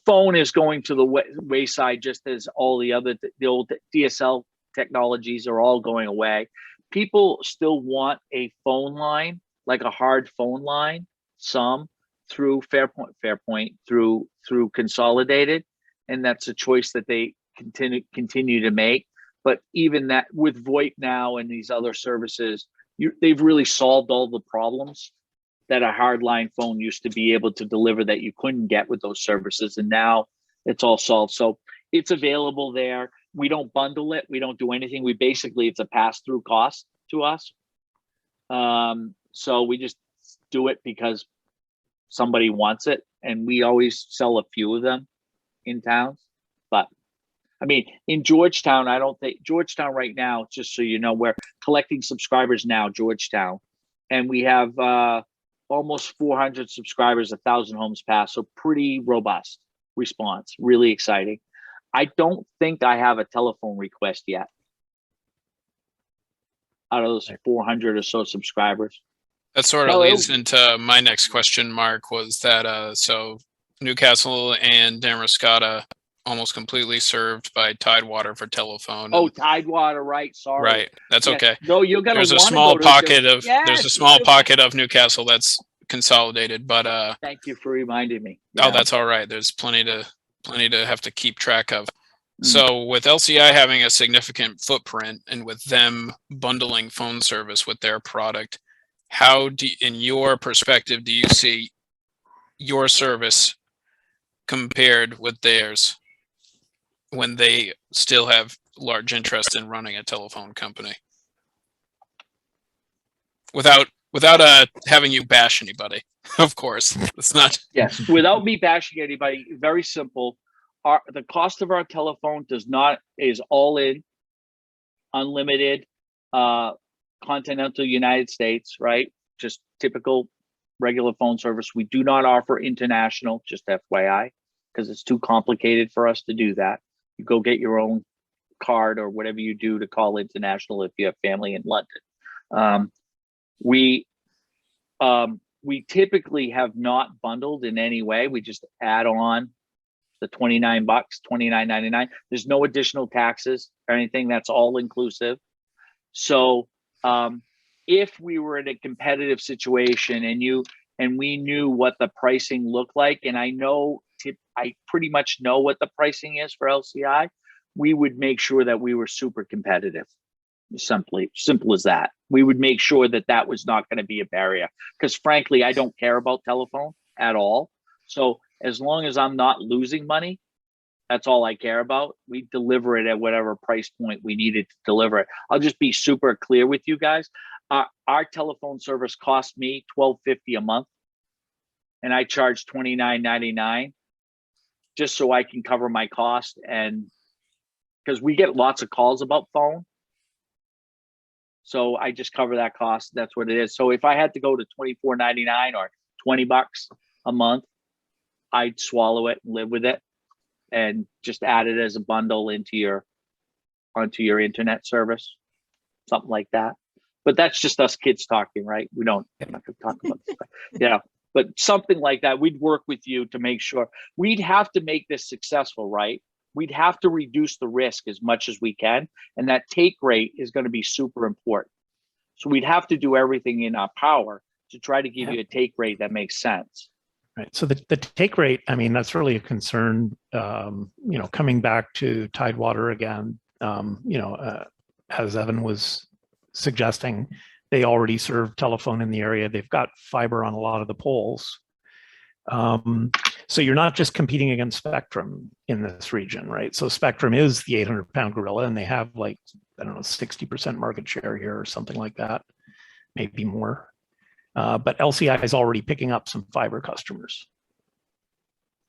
A: phone is going to the wayside, just as all the old DSL technologies are all going away. People still want a phone line, like a hard phone line, some through Fairpoint, through Consolidated, and that's a choice that they continue to make. But even that, with VoIP now and these other services, they've really solved all the problems that a hardline phone used to be able to deliver that you couldn't get with those services. And now it's all solved. So it's available there. We don't bundle it. We don't do anything. It's a pass-through cost to us. So we just do it because somebody wants it. And we always sell a few of them in towns. But I mean, in Georgetown, I don't think Georgetown right now, just so you know, we're collecting subscribers now, Georgetown, and we have almost 400 subscribers, 1,000 homes passed. So pretty robust response, really exciting. I don't think I have a telephone request yet out of those 400 or so subscribers.
C: That sort of leads into my next question, Mark, was that so Newcastle and Damariscotta almost completely served by Tidewater for telephone.
A: Oh, Tidewater, right? Sorry.
C: Right. That's okay.
A: No, you're gonna.
C: There's a small pocket of there's a small pocket of Newcastle that's consolidated, but
A: thank you for reminding me.
C: Oh, that's all right. There's plenty to have to keep track of. So with LCI having a significant footprint and with them bundling phone service with their product, how in your perspective, do you see your service compared with theirs when they still have large interest in running a telephone company? Without having you bash anybody, of course. It's not.
A: Yes, without me bashing anybody, very simple. The cost of our telephone is all in, unlimited, continental United States, right? Just typical regular phone service. We do not offer international, just FYI, because it's too complicated for us to do that. You go get your own card or whatever you do to call international if you have family in London. We typically have not bundled in any way. We just add on the $29, $29.99. There's no additional taxes or anything. That's all inclusive. So if we were in a competitive situation and we knew what the pricing looked like, and I pretty much know what the pricing is for LCI, we would make sure that we were super competitive. Simple as that. We would make sure that that was not going to be a barrier, because frankly, I don't care about telephone at all. So as long as I'm not losing money, that's all I care about. We deliver it at whatever price point we needed to deliver it. I'll just be super clear with you guys. Our telephone service cost me $12.50 a month, and I charge $29.99 just so I can cover my cost, and because we get lots of calls about phone. So I just cover that cost. That's what it is. So if I had to go to $24.99 or $20 a month, I'd swallow it and live with it and just add it as a bundle onto your internet service, something like that. But that's just us kids talking, right? We're not going to talk about this. Yeah, but something like that. We'd work with you to make sure. We'd have to make this successful, right? We'd have to reduce the risk as much as we can. And that take rate is going to be super important. So we'd have to do everything in our power to try to give you a take rate that makes sense.
F: Right. So the take rate, I mean, that's really a concern, coming back to Tidewater again, as Evan was suggesting, they already serve telephone in the area. They've got fiber on a lot of the poles. So you're not just competing against Spectrum in this region, right? So Spectrum is the 800-pound gorilla, and they have 60% market share here or something like that, maybe more. But LCI is already picking up some fiber customers,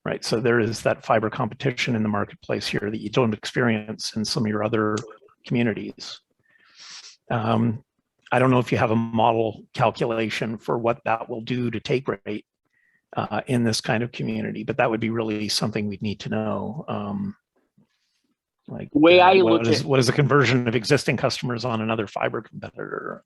F: right? So there is that fiber competition in the marketplace here that you don't experience in some of your other communities. I don't know if you have a model calculation for what that will do to take rate in this kind of community, but that would be really something we'd need to know. What is the conversion of existing customers on another fiber competitor?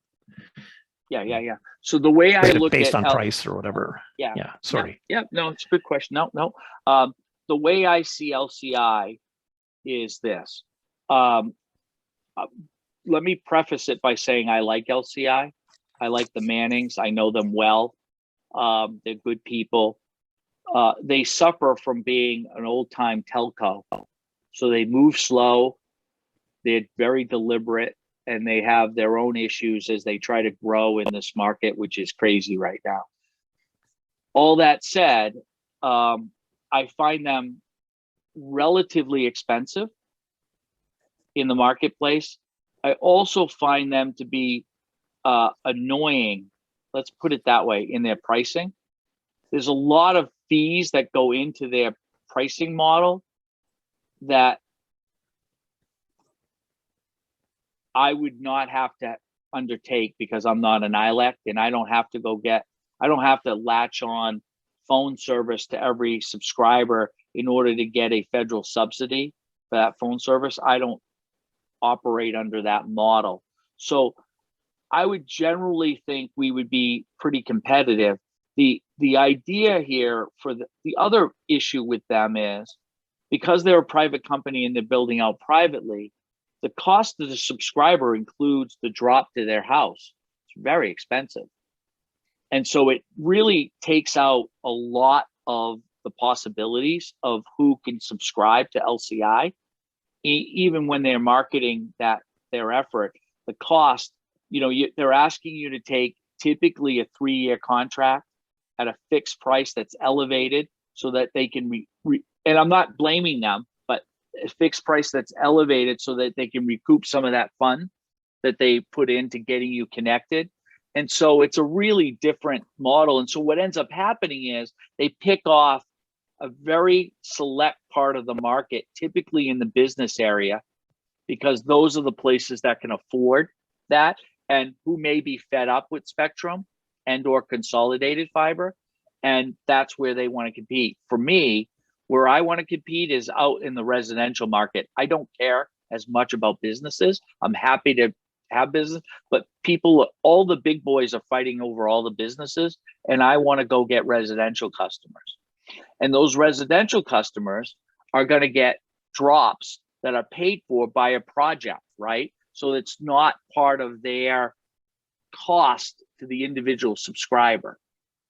A: Yeah. So the way I look
F: based
A: at
F: on price or whatever.
A: Yeah.
F: Sorry.
A: Yeah. No, it's a good question. No. The way I see LCI is this. Let me preface it by saying I like LCI. I like the Mannings. I know them well. They're good people. They suffer from being an old-time telco. So they move slow. They're very deliberate, and they have their own issues as they try to grow in this market, which is crazy right now. All that said, I find them relatively expensive in the marketplace. I also find them to be annoying, let's put it that way, in their pricing. There's a lot of fees that go into their pricing model that I would not have to undertake because I'm not an ILEC, and I don't have to latch on phone service to every subscriber in order to get a federal subsidy for that phone service. I don't operate under that model. So I would generally think we would be pretty competitive. The idea here for the other issue with them is because they're a private company and they're building out privately, the cost of the subscriber includes the drop to their house. It's very expensive. And so it really takes out a lot of the possibilities of who can subscribe to LCI. Even when they're marketing their effort, the cost, they're asking you to take typically a 3-year contract at a fixed price that's elevated so that they can and I'm not blaming them, but a fixed price that's elevated so that they can recoup some of that fund that they put into getting you connected. And so it's a really different model. And so what ends up happening is they pick off a very select part of the market, typically in the business area, because those are the places that can afford that and who may be fed up with Spectrum and or consolidated fiber. And that's where they want to compete. For me, where I want to compete is out in the residential market. I don't care as much about businesses. I'm happy to have business, but all the big boys are fighting over all the businesses, and I want to go get residential customers. And those residential customers are going to get drops that are paid for by a project, right? So it's not part of their cost to the individual subscriber.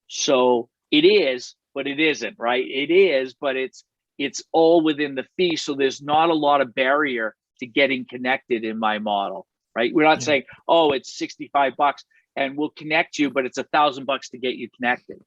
A: So it is, but it isn't, right? It is, but it's all within the fee. So there's not a lot of barrier to getting connected in my model, right? We're not saying, oh, it's $65 and we'll connect you, but it's $1,000 to get you connected.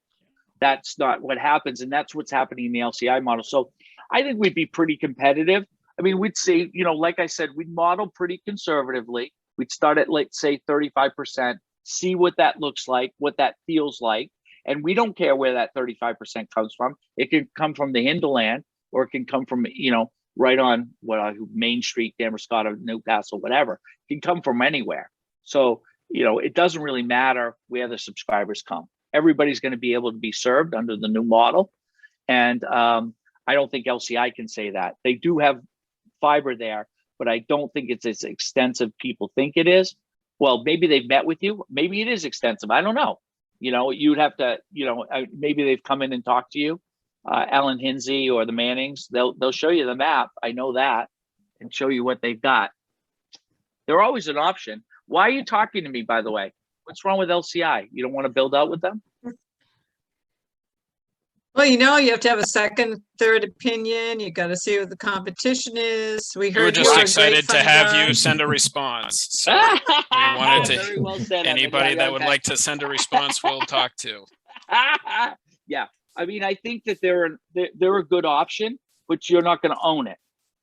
A: That's not what happens. And that's what's happening in the LCI model. So I think we'd be pretty competitive. I mean, we'd say, like I said, we'd model pretty conservatively. We'd start at, let's say, 35%, see what that looks like, what that feels like. And we don't care where that 35% comes from. It could come from the hinterland, or it can come from, right on Main Street, Damariscotta, Newcastle, whatever. It can come from anywhere. So, it doesn't really matter where the subscribers come. Everybody's going to be able to be served under the new model. And I don't think LCI can say that. They do have fiber there, but I don't think it's as extensive people think it is. Well, maybe they've met with you. Maybe it is extensive. I don't know. You'd have to, maybe they've come in and talked to you, Alan Hinsey or the Mannings. They'll show you the map. I know that, and show you what they've got. They're always an option. Why are you talking to me, by the way? What's wrong with LCI? You don't want to build out with them?
E: Well, you have to have a second, third opinion. You got to see what the competition is. We
C: We were
E: heard you
C: just
E: were a
C: excited
E: great
C: to have
E: fun
C: you
E: guy.
C: send a response. So we wanted to,
A: Very well said, Evan.
C: anybody
A: Yeah,
C: that would
A: okay.
C: like to send a response, we'll talk to.
A: Yeah, I mean, I think that they're a good option, but you're not going to own it,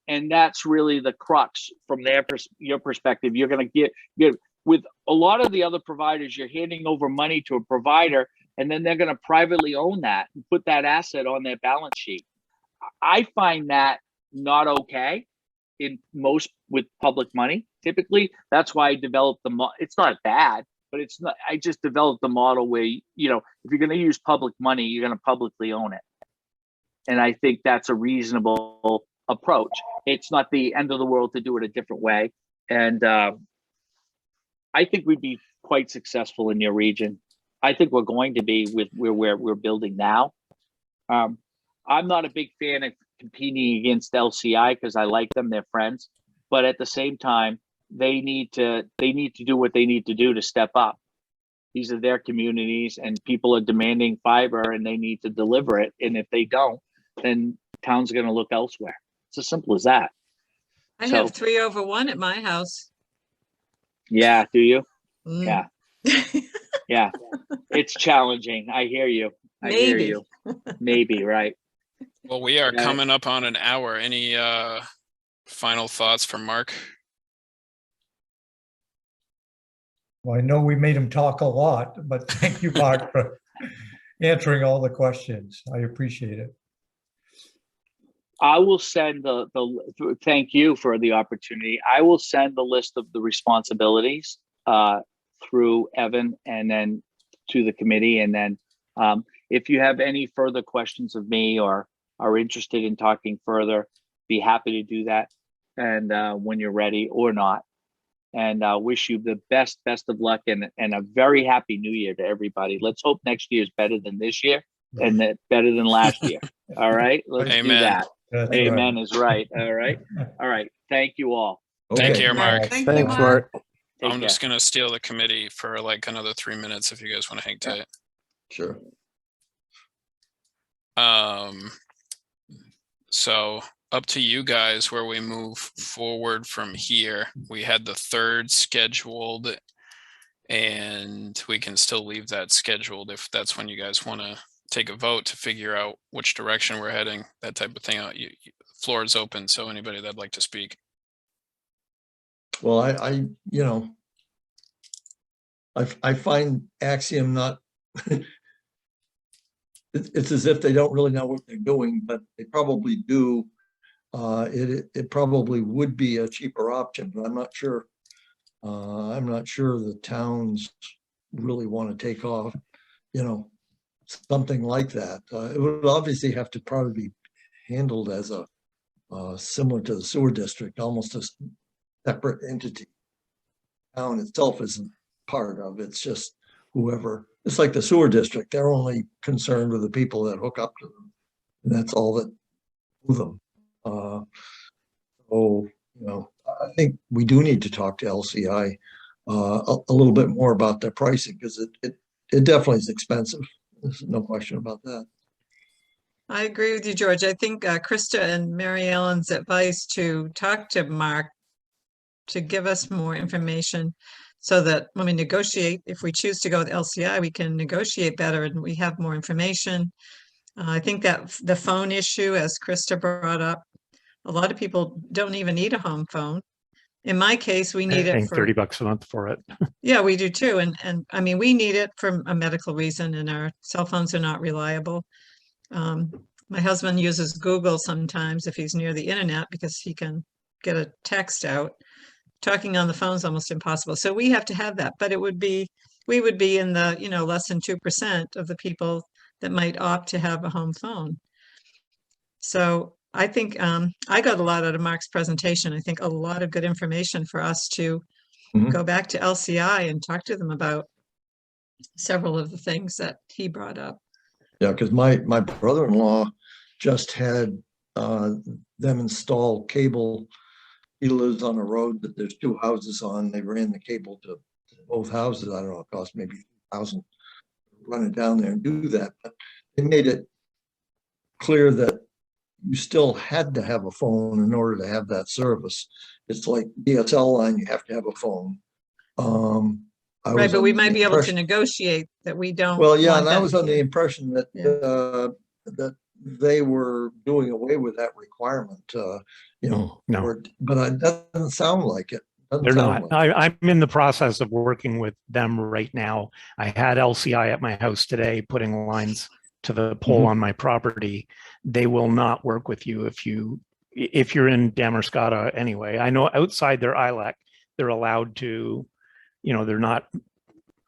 A: and that's really the crux from your perspective. You're going to get with a lot of the other providers. You're handing over money to a provider, and then they're going to privately own that and put that asset on their balance sheet. I find that not okay in most with public money. Typically, that's why I developed it's not bad, but it's not. I just developed the model where if you're going to use public money, you're going to publicly own it, and I think that's a reasonable approach. It's not the end of the world to do it a different way, and I think we'd be quite successful in your region. I think we're going to be with where we're building now. I'm not a big fan of competing against LCI because I like them; they're friends. But at the same time, they need to do what they need to do to step up. These are their communities, and people are demanding fiber, and they need to deliver it. And if they don't, then town's going to look elsewhere. It's as simple as that.
E: I have 3/1 at my house.
A: Yeah, do you?
E: Mm.
A: Yeah. Yeah, it's challenging. I hear you. I hear
E: Maybe.
A: you. Maybe, right.
C: Well, we are
A: Yeah.
C: coming up on an hour. Any final thoughts from Mark?
B: Well, I know we made him talk a lot, but thank you, Mark, for answering all the questions. I appreciate it.
A: I will send thank you for the opportunity. I will send the list of the responsibilities through Evan and then to the committee. And then if you have any further questions of me or are interested in talking further, be happy to do that. And when you're ready or not. And wish you the best of luck and a very happy new year to everybody. Let's hope next year is better than this year and that better than last year. All right, let's do
C: Amen.
A: that.
B: That's
A: Amen
B: right.
A: is right. All right. All right. Thank you all.
C: Take
D: Okay.
C: care, Mark.
E: Thank you,
F: Thanks,
E: Mark.
F: Mark.
A: Take
C: I'm
A: care.
C: just gonna steal the committee for like another 3 minutes if you guys want to hang tight.
D: Sure.
C: So up to you guys where we move forward from here. We had the 3rd scheduled, and we can still leave that scheduled if that's when you guys want to take a vote to figure out which direction we're heading, that type of thing. Floor is open, so anybody that'd like to speak.
D: Well, I find Axiom not, it's as if they don't really know what they're doing, but they probably do. It probably would be a cheaper option, but I'm not sure. I'm not sure the towns really want to take off, something like that. It would obviously have to probably be handled as a similar to the sewer district, almost a separate entity. Town itself isn't part of, it's just whoever. It's like the sewer district, they're only concerned with the people that hook up to them. And that's all that move them. I think we do need to talk to LCI a little bit more about their pricing, because it definitely is expensive. There's no question about that.
E: I agree with you, George. I think Krista and Mary Ellen's advice to talk to Mark to give us more information so that when we negotiate, if we choose to go with LCI, we can negotiate better and we have more information. I think that the phone issue, as Krista brought up, a lot of people don't even need a home phone. in my case, we need it
F: Paying
E: for,
F: 30 bucks a month for it.
E: yeah, we do too. And I mean, we need it for a medical reason and our cell phones are not reliable. My husband uses Google sometimes if he's near the internet because he can get a text out. Talking on the phone is almost impossible. So we have to have that, but we would be in the, less than 2% of the people that might opt to have a home phone. So I think I got a lot out of Mark's presentation. I think a lot of good information for us to
D: Mhm.
E: go back to LCI and talk to them about several of the things that he brought up.
D: Yeah, because my brother-in-law just had them install cable. He lives on a road that there's two houses on. They ran the cable to both houses. I don't know, it cost maybe $1,000 run it down there and do that. But they made it clear that you still had to have a phone in order to have that service. It's like DSL line, you have to have a phone. I
E: Right,
D: was
E: but we
D: under the
E: might be able to
D: impression-
E: negotiate that we don't.
D: Well, yeah,
E: want
D: and I
E: that
D: was under the
E: here.
D: impression that that they were doing away with that requirement,
F: No.
D: but it doesn't sound like it. Doesn't
F: They're
D: sound
F: not.
D: like it.
F: I'm in the process of working with them right now. I had LCI at my house today, putting lines to the pole
D: Mhm.
F: on my property. They will not work with you if you're in Damariscotta anyway. I know outside their ILEC, they're allowed to, they're not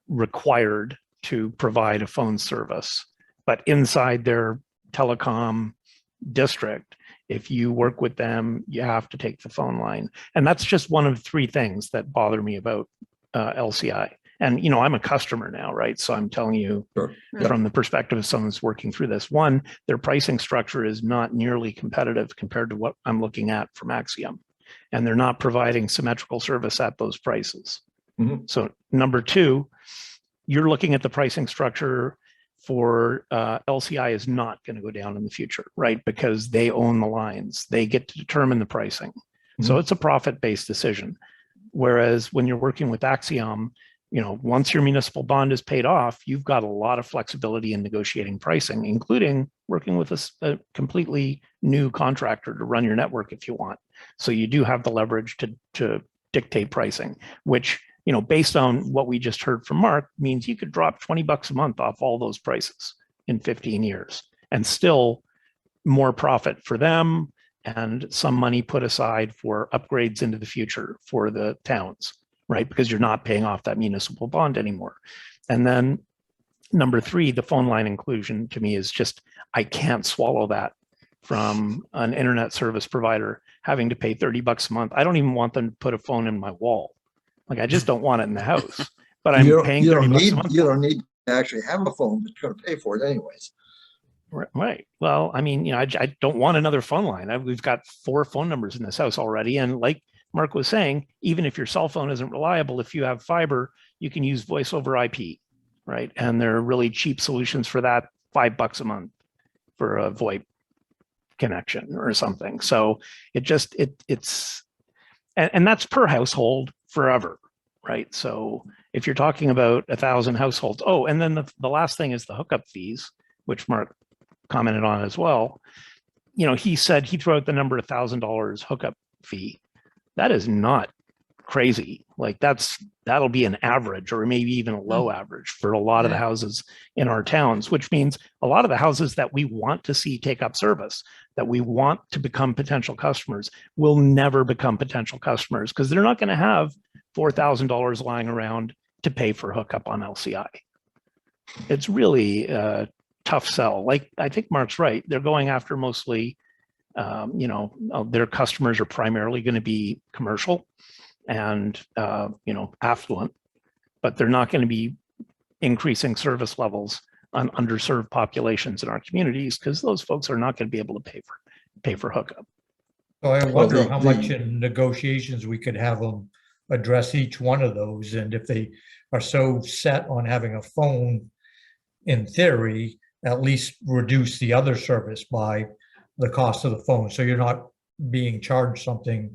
F: required to provide a phone service, but inside their telecom district, if you work with them, you have to take the phone line. And that's just one of three things that bother me about LCI. And, I'm a customer now, right? So I'm telling you
D: Sure. Yeah.
F: from the perspective of someone who's working through this. One, their pricing structure is not nearly competitive compared to what I'm looking at from Axiom. And they're not providing symmetrical service at those prices.
D: Mhm.
F: So number two, you're looking at the pricing structure for LCI is not going to go down in the future, right? Because they own the lines. They get to determine the pricing. So
D: Mhm.
F: it's a profit-based decision. Whereas when you're working with Axiom, once your municipal bond is paid off, you've got a lot of flexibility in negotiating pricing, including working with a completely new contractor to run your network if you want. So you do have the leverage to dictate pricing, which, based on what we just heard from Mark, means you could drop $20 a month off all those prices in 15 years and still more profit for them and some money put aside for upgrades into the future for the towns, right? Because you're not paying off that municipal bond anymore. And then number three, the phone line inclusion to me is just, I can't swallow that from an internet service provider having to pay $30 a month. I don't even want them to put a phone in my wall. Like, I just don't want it in the house, but I'm paying $30 a month.
D: You don't need to actually have a phone, but you're going to pay for it anyways.
F: Right. Well, I mean, I don't want another phone line. We've got 4 phone numbers in this house already. And like Mark was saying, even if your cell phone isn't reliable, if you have fiber, you can use voice over IP, right? And there are really cheap solutions for that, $5 a month for a VoIP connection or something. So it's that's per household forever, right? So if you're talking about 1,000 households, and then the last thing is the hookup fees, which Mark commented on as well. He said he threw out the number $1,000 hookup fee. That is not crazy. Like that'll be an average or maybe even a low average for a lot of the houses in our towns, which means a lot of the houses that we want to see take up service, that we want to become potential customers, will never become potential customers because they're not going to have $4,000 lying around to pay for hookup on LCI. It's really a tough sell. Like, I think Mark's right. They're going after mostly, their customers are primarily going to be commercial and, affluent, but they're not going to be increasing service levels on underserved populations in our communities because those folks are not going to be able to pay for hookup.
B: So I
D: Well,
B: wonder how much in negotiations we could have them address each one of those. And if they are so set on having a phone, in theory, at least reduce the other service by the cost of the phone. So you're not being charged something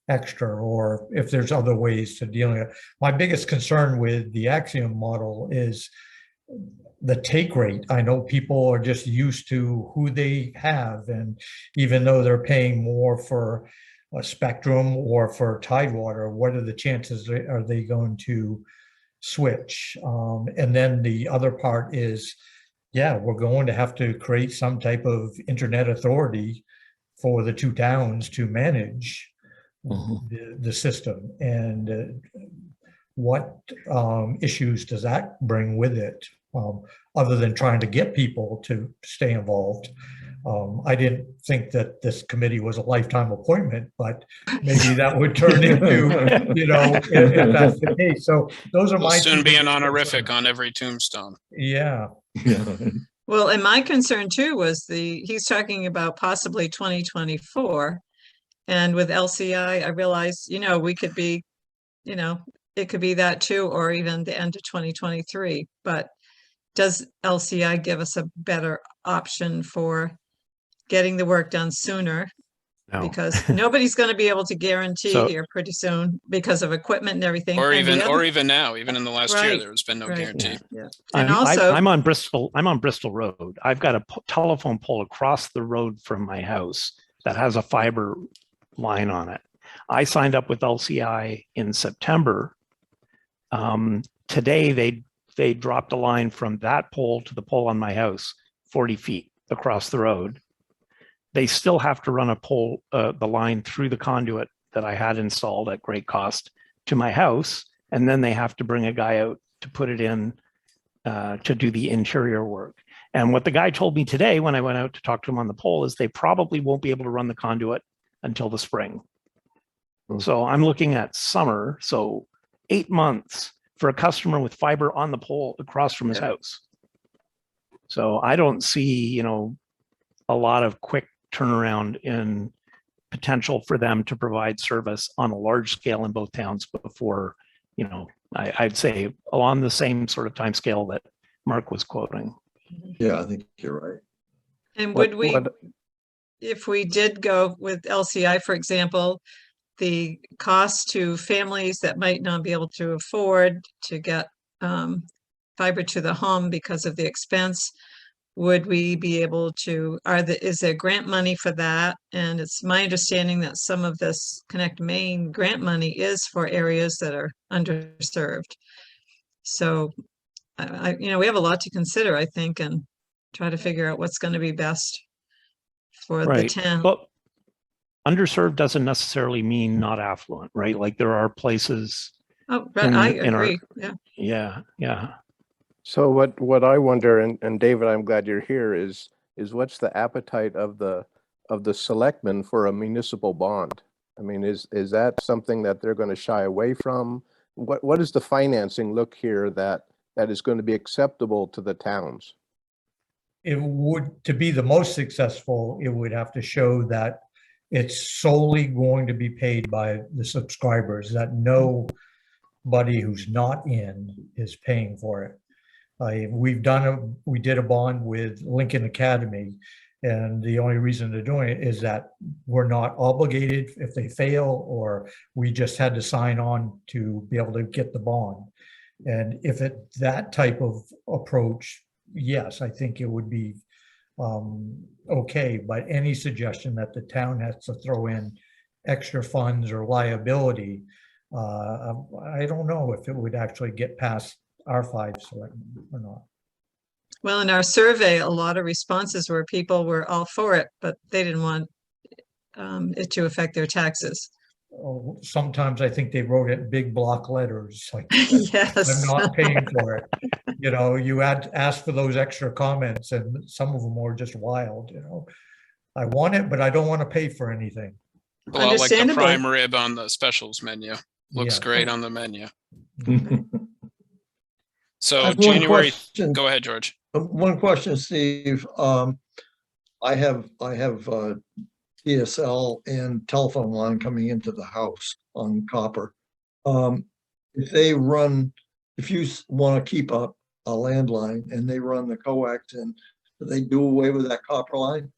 B: extra, or if there's other ways to deal with it. My biggest concern with the Axiom model is the take rate. I know people are just used to who they have, and even though they're paying more for a Spectrum or for Tidewater, what are the chances are they going to switch? And then the other part is, yeah, we're going to have to create some type of internet authority for the two towns to manage the system. And what issues does that bring with it, other than trying to get people to stay involved? I didn't think that this committee was a lifetime appointment, but maybe that would turn into, if that's the case. So those are
C: Will
B: my
C: soon
B: two
C: be an
B: biggest
C: honorific
B: concerns.
C: on every tombstone.
B: Yeah.
E: Well, and my concern too was he's talking about possibly 2024. And with LCI, I realized, we could be, it could be that too, or even the end of 2023. But does LCI give us a better option for getting the work done sooner?
F: No.
E: Because nobody's going to be able to guarantee
F: So-
E: here pretty soon because of equipment and everything.
C: Or
E: And the
C: even,
E: other-
C: or even now, even in the last year,
E: Right,
C: there's been no
E: right.
C: guarantee.
E: Yeah. And
F: I'm
E: also,
F: on Bristol. I'm on Bristol Road. I've got a telephone pole across the road from my house that has a fiber line on it. I signed up with LCI in September. Today they dropped a line from that pole to the pole on my house, 40 feet across the road. They still have to run the line through the conduit that I had installed at great cost to my house, and then they have to bring a guy out to put it in to do the interior work. And what the guy told me today when I went out to talk to him on the pole is they probably won't be able to run the conduit until the spring. So I'm looking at summer, so 8 months for a customer with fiber on the pole across from his house. So I don't see, a lot of quick turnaround in potential for them to provide service on a large scale in both towns before, I'd say along the same sort of time scale that Mark was quoting.
D: Yeah, I think you're right.
E: and if we did go with LCI, for example, the cost to families that might not be able to afford to get fiber to the home because of the expense, would we be able to, is there grant money for that? And it's my understanding that some of this Connect Maine grant money is for areas that are underserved. So, we have a lot to consider, I think, and try to figure out what's going to be best for the town.
F: But underserved doesn't necessarily mean not affluent, right? Like there are places.
E: Oh, right, I agree.
F: Yeah.
G: So what I wonder, and David, I'm glad you're here, is what's the appetite of the selectmen for a municipal bond? I mean, is that something that they're going to shy away from? What is the financing look here that is going to be acceptable to the towns?
B: It would, to be the most successful, it would have to show that it's solely going to be paid by the subscribers, that nobody who's not in is paying for it. We did a bond with Lincoln Academy, and the only reason they're doing it is that we're not obligated if they fail, or we just had to sign on to be able to get the bond. And if that type of approach, yes, I think it would be okay. But any suggestion that the town has to throw in extra funds or liability, I don't know if it would actually get past our 5 selectmen or not.
E: Well, in our survey, a lot of responses were people were all for it, but they didn't want it to affect their taxes.
B: Oh, sometimes I think they wrote it in big block letters, like,
E: Yes.
B: I'm not paying for it. You had to ask for those extra comments, and some of them were just wild, I want it, but I don't want to pay for anything.
C: A lot like the
E: Understandable.
C: prime rib on the specials menu. Looks
B: Yeah.
C: great on the menu.
D: I
C: So
D: have one
C: January,
D: question.
C: go ahead, George.
D: One question, Steve. I have DSL and telephone line coming into the house on copper. If you want to keep up a landline and they run the coax, and do they do away with that copper line?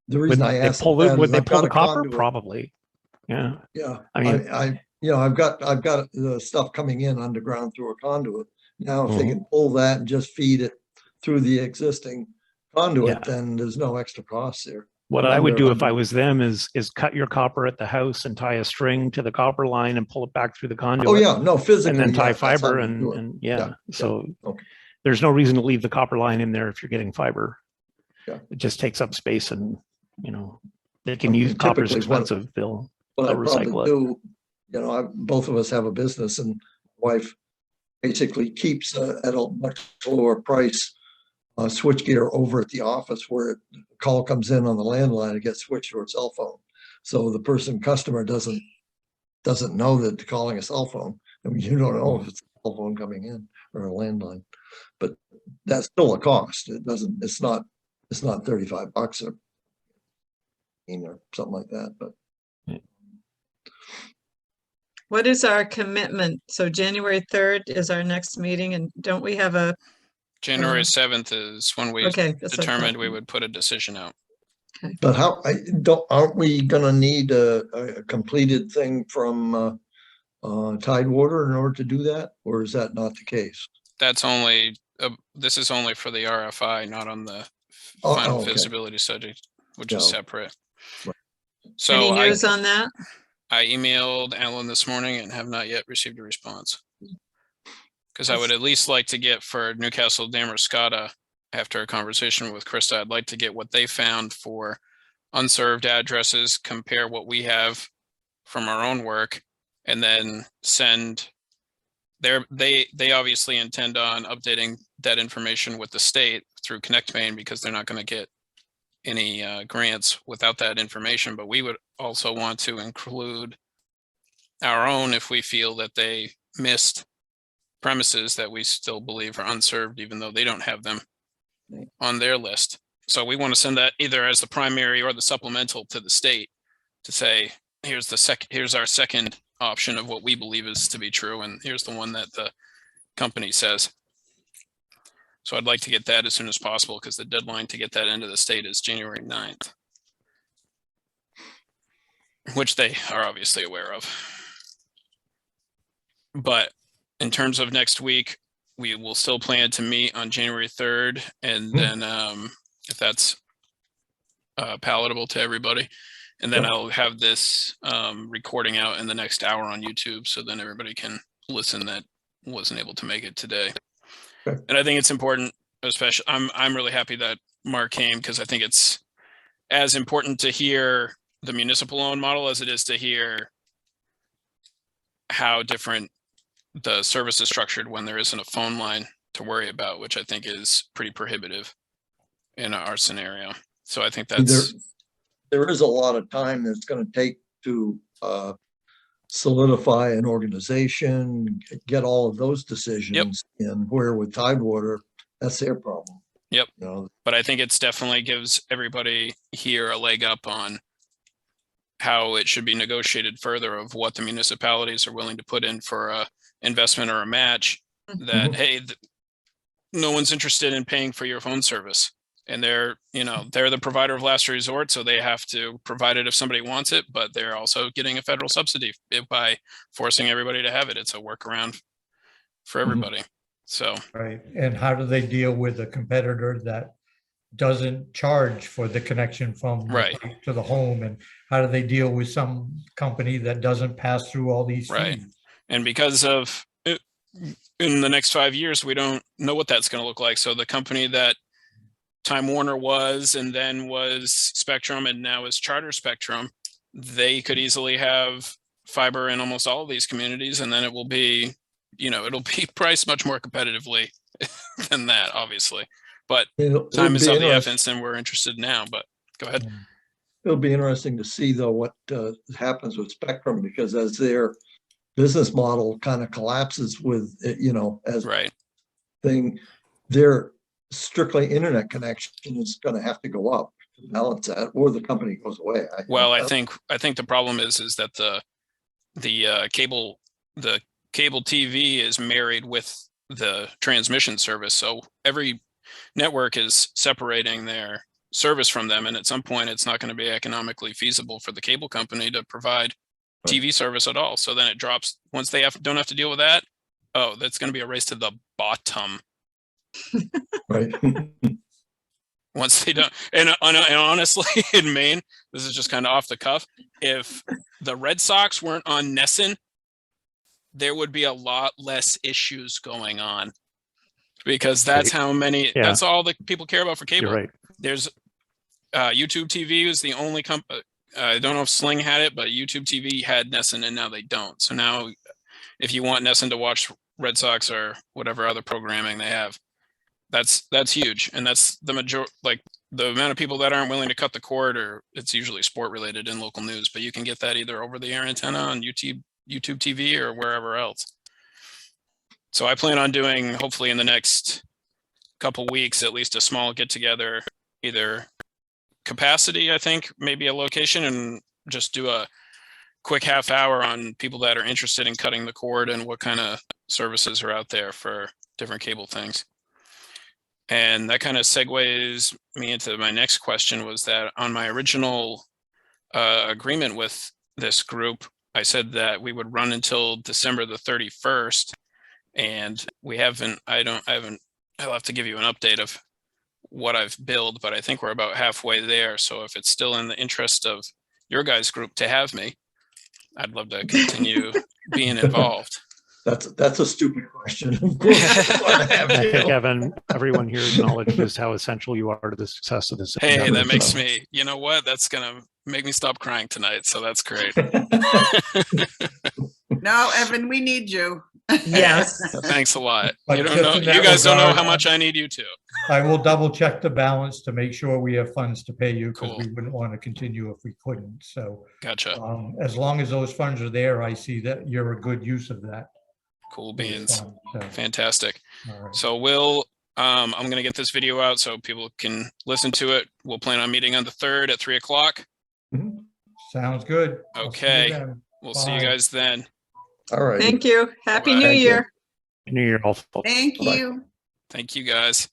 D: The reason I asked that
F: would
D: is
F: they
D: I've
F: pull
D: got
F: the
D: a
F: copper?
D: conduit.
F: Probably. Yeah.
D: Yeah,
F: I mean,
D: I've got the stuff coming in underground through a conduit. Now, if they can pull that and just feed it through the existing conduit,
F: Yeah.
D: then there's no extra cost there.
F: What I would do if I was them is cut your copper at the house and tie a string to the copper line and pull it back through the conduit.
D: Oh, yeah, no, physically.
F: And then tie
D: yeah, that's how
F: fiber
D: we do it.
F: and yeah. So
D: Okay.
F: there's no reason to leave the copper line in there if you're getting fiber.
D: Yeah.
F: It just takes up space and, they can use copper's
D: Typically,
F: expensive. They'll
D: What I
F: recycle
D: probably
F: it.
D: do, both of us have a business, and wife basically keeps at a much lower price switchgear over at the office, where a call comes in on the landline, it gets switched to her cell phone. So the customer doesn't know that they're calling a cell phone. I mean, you don't know if it's a cell phone coming in or a landline, but that's still a cost. It's not $35 or something like that, but.
E: What is our commitment? So January 3rd is our next meeting, and don't we have a,
C: January 7th is when we
E: okay. that's what I
C: determined
E: thought.
C: we would put a decision out.
D: But aren't we gonna need a completed thing from Tidewater in order to do that? Or is that not the case?
C: That's only, this is only for the RFI, not on the
D: Oh,
C: final
D: okay.
C: feasibility study, which is
D: Yeah.
C: separate.
D: Right.
C: So
E: Any news on that?
C: I emailed Alan this morning and have not yet received a response. Because I would at least like to get for Newcastle-Damariscotta, after a conversation with Krista, I'd like to get what they found for unserved addresses, compare what we have from our own work, and then send they obviously intend on updating that information with the state through Connect Main, because they're not going to get any grants without that information. But we would also want to include our own if we feel that they missed premises that we still believe are unserved, even though they don't have them on their list. So we want to send that either as the primary or the supplemental to the state to say, here's our second option of what we believe is to be true, and here's the one that the company says. So I'd like to get that as soon as possible, because the deadline to get that into the state is January 9th, which they are obviously aware of. But in terms of next week, we will still plan to meet on January 3rd, and then if that's palatable to everybody, and then I'll have this recording out in the next hour on YouTube, so then everybody can listen that wasn't able to make it today.
D: Okay.
C: And I think it's important, especially I'm really happy that Mark came, because I think it's as important to hear the municipal owned model as it is to hear how different the service is structured when there isn't a phone line to worry about, which I think is pretty prohibitive in our scenario. So I think that's
D: there is a lot of time that's going to take to solidify an organization, get all of those decisions. And where with Tidewater, that's their problem.
C: Yep.
D: You know?
C: But I think it's definitely gives everybody here a leg up on how it should be negotiated further, of what the municipalities are willing to put in for a investment or a match, that, hey, no one's interested in paying for your phone service, and they're the provider of last resort, so they have to provide it if somebody wants it, but they're also getting a federal subsidy by forcing everybody to have it. It's a workaround for everybody. So
B: Right. And how do they deal with a competitor that doesn't charge for the connection from the
C: Right.
B: pipe to the home? And how do they deal with some company that doesn't pass through all these
C: Right.
B: fees?
C: And because of it, in the next 5 years, we don't know what that's going to look like. So the company that Time Warner was, and then was Spectrum, and now is Charter Spectrum, they could easily have fiber in almost all of these communities, and then it will be, it'll be priced much more competitively than that, obviously. But time is of the essence, and we're interested now. But go ahead.
D: It'll be interesting to see, though, what happens with Spectrum, because as their business model kind of collapses with, as
C: Right.
D: thing, their strictly internet connection is going to have to go up to balance that, or the company goes away.
C: I think the problem is that the cable TV is married with the transmission service, so every network is separating their service from them, and at some point it's not going to be economically feasible for the cable company to provide TV service at all. So then it drops once they don't have to deal with that. Oh, that's going to be a race to the bottom.
D: Right.
C: once they don't, and honestly, in Maine, this is just kind of off the cuff. If the Red Sox weren't on Nesson, there would be a lot less issues going on, because that's how many,
F: Yeah.
C: that's all that people care about for cable.
F: You're right.
C: There's YouTube TV was the only company. I don't know if Sling had it, but YouTube TV had Nesson, and now they don't. So now, if you want Nesson to watch Red Sox or whatever other programming they have, that's huge, and that's the major, like the amount of people that aren't willing to cut the cord, or it's usually sport related in local news, but you can get that either over the air antenna on YouTube TV or wherever else. So I plan on doing, hopefully in the next couple weeks, at least a small get together, either capacity, I think maybe a location, and just do a quick half hour on people that are interested in cutting the cord and what kind of services are out there for different cable things. And that kind of segues me into my next question, was that on my original agreement with this group, I said that we would run until December the 31st, and we haven't, I'll have to give you an update of what I've billed, but I think we're about halfway there. So if it's still in the interest of your guys' group to have me, I'd love to continue being involved.
D: That's a stupid question. Of course.
F: I think, Evan, everyone here acknowledges how essential you are to the success of this.
C: Hey,
F: endeavor,
C: that makes
F: so.
C: me, you know what? That's going to make me stop crying tonight. So that's great.
H: No, Evan, we need you.
E: Yes.
C: Thanks a lot.
B: But
C: You don't
B: just
C: know,
B: in
C: you
B: that
C: guys don't know
B: regard,
C: how much I need you to.
B: I will double check the balance to make sure we have funds to pay you, because
C: Cool.
B: we wouldn't want to continue if we couldn't. So
C: Gotcha.
B: as long as those funds are there, I see that you're a good use of that.
C: Cool beans.
B: fund. So,
C: Fantastic.
B: all right.
C: So I'm going to get this video out so people can listen to it. We'll plan on meeting on the 3rd at 3 o'clock.
B: Mhm. Sounds good. I'll see you
C: Okay.
B: then.
C: We'll see you
B: Bye.
C: guys then.
D: All right.
E: Thank you. Happy
C: Bye-bye.
E: New
D: Thank you.
E: Year.
F: New Year, all folks.
H: Thank
D: Bye-bye.
H: you.
C: Thank you guys.